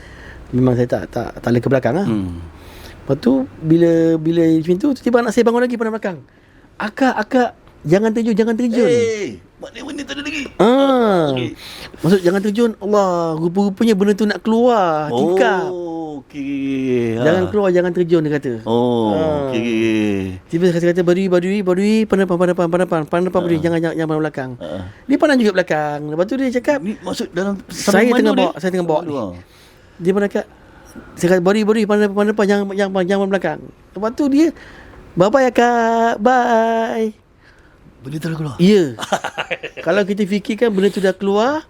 saya tak lari ke belakang lah. Lepas tu bila macam tu, tiba-tiba anak saya bangun lagi pandang belakang. Akak jangan terjun. Maknanya benda tu ada lagi. Okay. Maksud jangan terjun. Allah, rupa-rupanya benda tu nak keluar tingkap. Okey. Jangan keluar, jangan terjun, dia kata. Okey. Tiba saya kata Badui, pandang depan Badui, jangan pandang belakang. Dia pandang juga belakang. Lepas tu dia cakap, Ni maksud dalam saya tengah bawa ni. Dia pandang kat, saya kata Badui, pandang depan, jangan belakang. Lepas tu dia, bye akak, bye. Benda tu dah keluar. Ya. Kalau kita fikirkan benda tu dah keluar,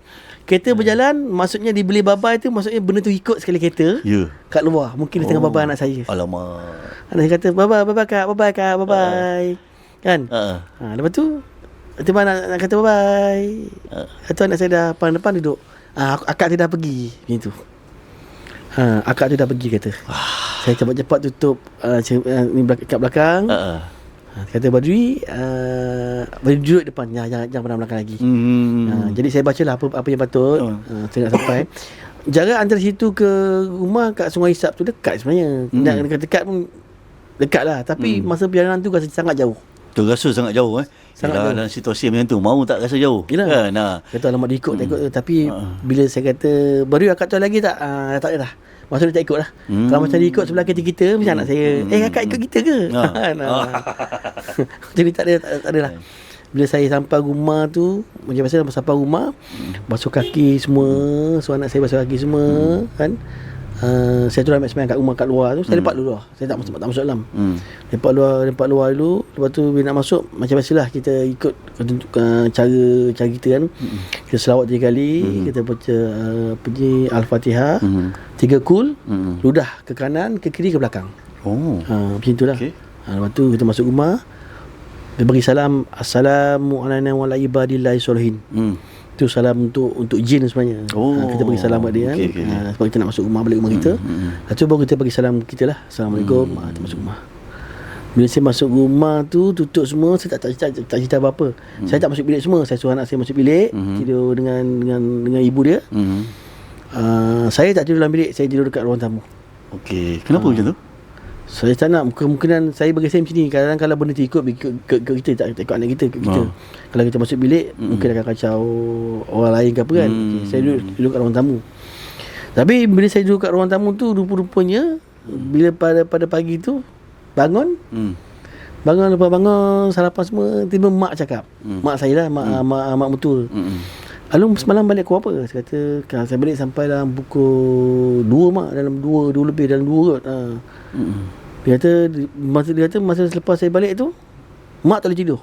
kereta berjalan, maksudnya dia beli babai tu, maksudnya benda tu ikut sekali kereta. Ya. Kat luar. Mungkin dia tengah babai anak saya. Alamak. Anak saya kata, bye kak. Kan? Lepas tu, tiba nak kata bye. Lepas tu anak saya dah depan duduk. Akak tu dah pergi. Macam tu. Akak tu dah pergi kata. Saya cepat-cepat tutup ni kat belakang. Kata Badui, duduk depan, jangan pandang belakang lagi. Jadi saya bacalah apa yang patut. Saya nak sampai. Jarak antara situ ke rumah kat Sungai Isap tu dekat sebenarnya. Nak dekat pun dekat lah. Tapi masa perjalanan tu rasa sangat jauh. Tu rasa sangat jauh sangat jauh. Dalam situasi macam tu, mau tak rasa jauh. Yelah. Kan? Kata alamak dia ikut, tak ikut. Tapi bila saya kata, Badui akak tu lagi tak? Tak ada dah. Maksud dia tak ikut lah. Kalau macam dia ikut sebelah kereta kita, macam anak saya, kakak ikut kita ke? Jadi tak ada lah. Bila saya sampai rumah tu, macam biasa sampai rumah, basuh kaki semua. So anak saya basuh kaki semua, kan. Saya turun ambil sembahyang kat rumah kat luar tu. Saya lepak dulu lah. Saya tak masuk dalam. Lepak luar dulu. Lepas tu bila nak masuk, macam biasalah kita ikut cara kita kan. Kita selawat 3 kali, kita baca Al-Fatihah, 3 kul, ludah ke kanan, ke kiri, ke belakang. Macam itulah. Lepas tu kita masuk rumah, dia bagi salam, Assalamualaikum warahmatullahi wabarakatuh. Itu salam untuk jin sebenarnya. Kita bagi salam kat dia kan. Sebab kita nak masuk rumah, balik rumah kita. Lepas tu baru kita bagi salam kita lah. Assalamualaikum. Kita masuk rumah. Bila saya masuk rumah tu, tutup semua, saya tak cerita apa-apa. Saya tak masuk bilik semua. Saya suruh anak saya masuk bilik, tidur dengan ibu dia. Saya tak tidur dalam bilik, saya tidur dekat ruang tamu. Okey. Kenapa macam tu? Saya tak nak, kemungkinan saya bagi saya macam ni. Kadang-kadang kalau benda tu ikut kita, tak ikut anak kita, kalau kita masuk bilik, mungkin akan kacau orang lain ke apa kan. Saya duduk kat ruang tamu. Tapi bila saya duduk kat ruang tamu tu, rupa-rupanya bila pada pagi tu bangun, lepas bangun sarapan semua, tiba mak cakap, mak saya lah, mak mutul. Alung semalam balik pukul apa? Saya kata, saya balik sampai dalam pukul 2 mak, dalam 2 lebih, dalam 2 kot. Dia kata masa selepas saya balik tu, mak tak boleh tidur.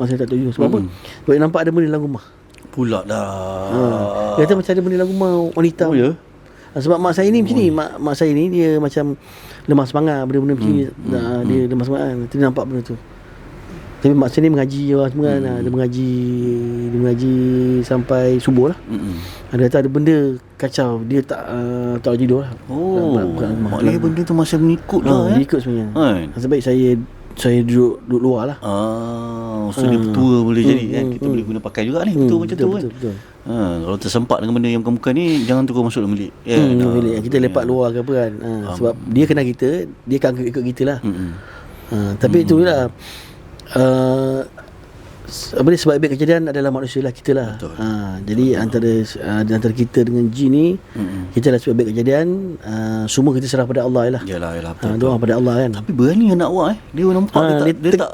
Mak saya tak tidur. Sebab apa? Sebab nampak ada benda dalam rumah. Pula dah. Dia kata macam ada benda dalam rumah, wanita. Ya? Sebab mak saya ni macam ni. Mak saya ni dia macam lemah semangat, benda-benda macam ni. Dia lemah semangat. Dia nampak benda tu. Tapi mak saya ni mengaji orang semua kan. Dia mengaji sampai subuh lah. Dia kata ada benda kacau. Dia tak tidur lah. Maknanya benda tu masih mengikut lah. Dia ikut sebenarnya. Sebab baik saya duduk luar lah. So dia betul boleh jadi kan. Kita boleh guna pakai juga ni. Betul macam tu kan. Betul. Kalau tersempat dengan benda yang bukan ni, jangan terus masuk dalam bilik. Bilik. Kita lepak luar ke apa kan. Sebab dia kenal kita, dia akan ikut kita lah. Tapi itulah, sebab kejadian adalah manusia lah, kita lah. Jadi antara kita dengan jin ni, kita lah sebab kejadian, semua kita serah pada Allah lah. Yalah, doa pada Allah kan. Tapi berani anak awak dia nampak dia tak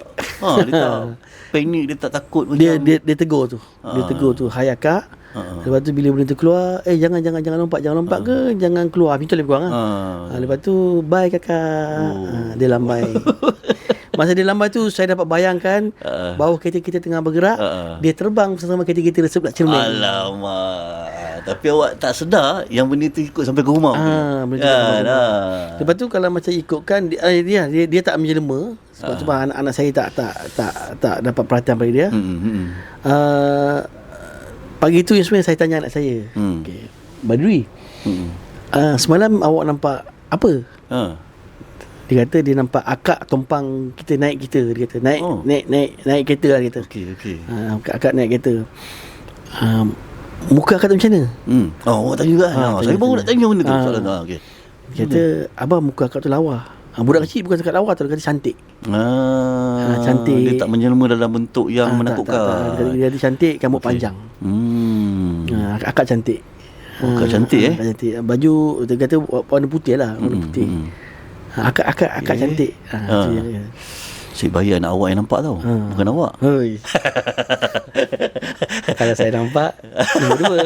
panik, dia tak takut dia tegur tu. Dia tegur tu, hai akak. Lepas tu bila benda tu keluar, jangan lompat ke, jangan keluar. Pintu lebih kurang lepas tu, bye kakak. Dia lambai. Masa dia lambai tu, saya dapat bayangkan bahawa kereta kita tengah bergerak, dia terbang bersama kereta kita sebelah cermin. Alamak. Tapi awak tak sedar yang benda tu ikut sampai ke rumah. Lepas tu kalau macam ikutkan, dia tak menjelma. Sebab anak saya tak dapat perhatian pada dia. Pagi tu sebenarnya saya tanya anak saya, Badui, semalam awak nampak apa? Dia Dia kata dia nampak akak tumpang kita naik kereta. Dia kata naik kereta lah, dia kata. Okey. Akak naik kereta. Muka akak tu macam mana? Awak tanya juga. Saya baru nak tanya benda tu. Soalan okey. Dia kata abang, muka akak tu lawa. Budak kecil bukan cakap lawa tu, dia kata cantik. Cantik. Dia tak menjelma dalam bentuk yang menakutkan. Tak. Dia cantik, rambut panjang. Akak cantik. Akak cantik Akak cantik. Baju dia kata warna putih lah, warna putih. Akak cantik. Saya bayar anak awak yang nampak tau. Bukan awak. Hoi. Kalau saya nampak dua-dua.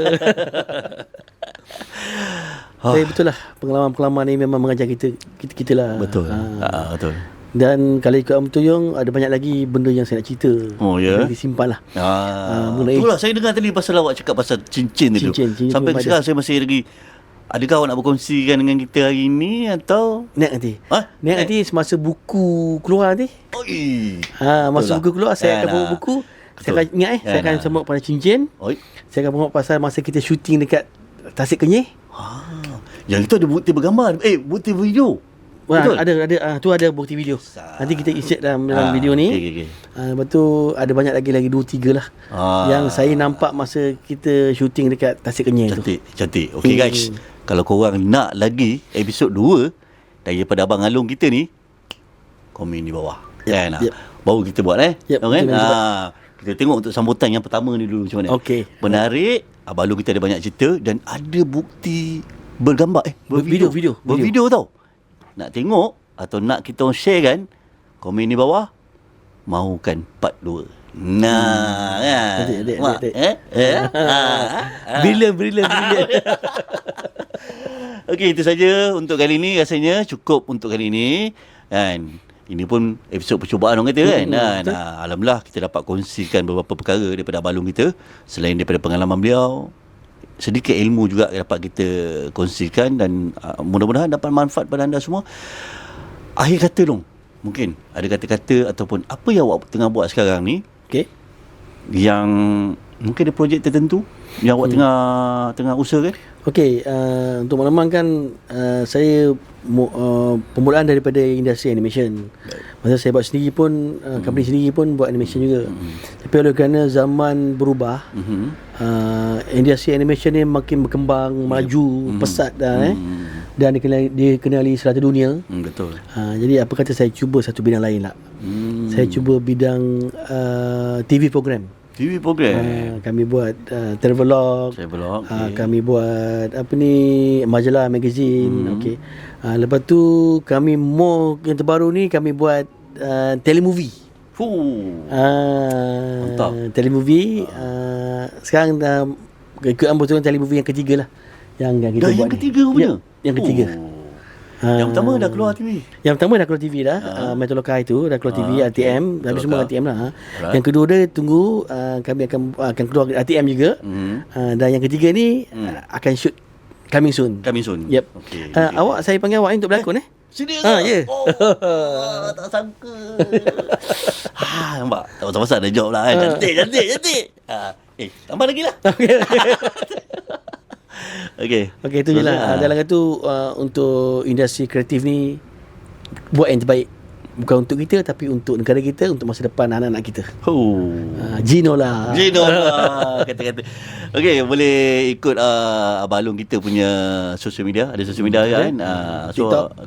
Tapi betul lah, pengalaman-pengalaman ni memang mengajar kita lah. Betul. Betul. Dan kalau ikut Om Tuyung, ada banyak lagi benda yang saya nak cerita. Ya. Disimpan lah. Itulah saya dengar tadi pasal awak cakap pasal cincin tu. Sampai sekarang saya masih lagi. Adakah awak nak berkongsikan dengan kita hari ni atau Niat nanti semasa buku keluar nanti. Masa buku keluar saya akan bawa buku. Saya akan ingat saya akan sambut pada cincin. Saya akan bawa pasal masa kita syuting dekat Tasik Kenyir. Yang itu ada bukti bergambar. Bukti video. Betul? Ada tu ada bukti video. Nanti kita insert dalam video ni. Okay. Lepas tu ada banyak lagi 2-3 lah. Yang saya nampak masa kita syuting dekat Tasik Kenyir tu. Cantik. Okay guys, kalau korang nak lagi episod 2 daripada Abang Along kita ni, komen di bawah. Yep. Baru kita buat kan? Kita tengok untuk sambutan yang pertama ni dulu macam mana. Okey. Menarik. Abang Along kita ada banyak cerita dan ada bukti bergambar bervideo tau. Nak tengok atau nak kita orang share kan, komen di bawah. Mahukan part 2. Brilliant. Okey, itu saja untuk kali ni. Rasanya cukup untuk kali ni. Dan ini pun episod percubaan orang kata kan. Alhamdulillah kita dapat kongsikan beberapa perkara daripada Abang Long kita. Selain daripada pengalaman beliau, sedikit ilmu juga dapat kita kongsikan. Dan mudah-mudahan dapat manfaat pada anda semua. Akhir kata Long, mungkin ada kata-kata ataupun apa yang awak tengah buat sekarang ni, yang mungkin ada projek tertentu yang awak tengah usahakan. Okey, untuk makluman kan, saya permulaan daripada industri animation. Masa saya buat sendiri pun, company sendiri pun buat animation juga. Tapi oleh kerana zaman berubah, industri animation ni makin berkembang, maju, pesat dah dan dikenali serata dunia. Betul. Jadi apa kata saya cuba satu bidang lain lah. Saya cuba bidang TV program. Kami buat travelog. Kami buat majalah, magazine. Lepas tu kami yang terbaru ni kami buat telemovie. Mantap. Telemovie. Sekarang ikut ambil telemovie yang ketiga lah yang kita buat. Yang ketiga punya? Yang ketiga. Yang pertama dah keluar TV. Yang pertama dah keluar TV dah. Metro Lokal itu dah keluar TV, RTM. Tapi semua RTM lah. Yang kedua dia tunggu, kami akan keluar RTM juga. Dan yang ketiga ni akan shoot coming soon. Yep. Okay. Awak, saya panggil awak untuk berlakon Serius? Ya. Tak sangka. Nampak? Tak pasal-pasal dah jawab lah kan. Cantik. Tambah lagi lah. Okey, itu je lah. Dalam tu untuk industri kreatif ni, buat yang terbaik. Bukan untuk kita, tapi untuk negara kita, untuk masa depan anak-anak kita. Gino lah kata-kata. Okey, boleh ikut Abang Long kita punya social media. Ada social media kan?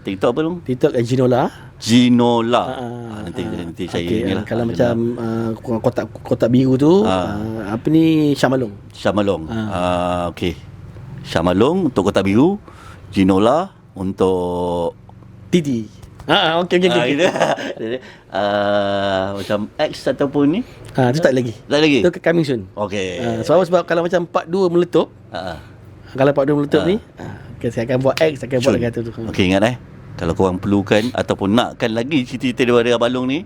TikTok apa Long? TikTok Ginola. Nanti saya inilah. Kalau macam kotak biru tu, Syamalong. Okey. Syamalong untuk kotak biru, Ginola untuk Titi. Okey. Macam X ataupun ni? Itu tak lagi. Itu coming soon. Okey. Sebab kalau macam part 2 meletup, kalau part 2 meletup ni, saya akan buat X, saya akan buat lagi tu. Okey, ingat kalau korang perlukan ataupun nakkan lagi cerita-cerita daripada Abang Long ni,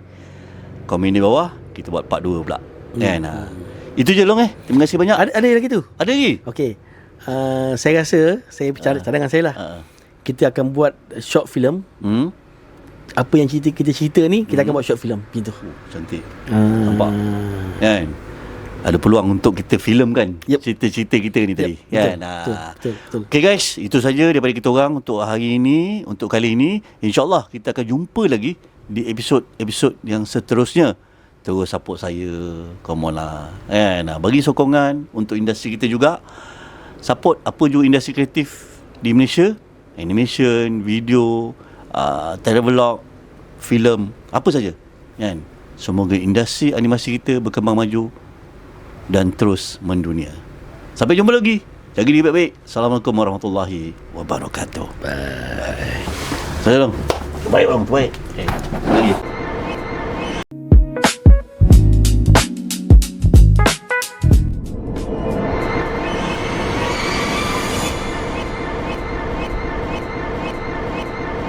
komen di bawah, kita buat part 2 pula. Itu je Long. Terima kasih banyak. Ada lagi tu? Ada lagi? Okey. Saya rasa, saya cadangan saya lah, kita akan buat short film. Apa yang kita cerita ni, kita akan buat short film gitu. Cantik. Nampak kan? ada peluang untuk kita filmkan cerita-cerita kita ni tadi. Kan? Betul. Okay guys, itu saja daripada kita orang untuk hari ini, untuk kali ini. InsyaAllah kita akan jumpa lagi di episod yang seterusnya. Terus support saya, come on lah. Bagi sokongan untuk industri kita juga. Support apa juga industri kreatif di Malaysia, animation, video, travelog, filem, apa saja. Kan? Semoga industri animasi kita berkembang maju dan terus mendunia. Sampai jumpa lagi. Jaga diri baik-baik. Assalamualaikum warahmatullahi wabarakatuh. Bye. Salam. Baik bang, baik. Lagi.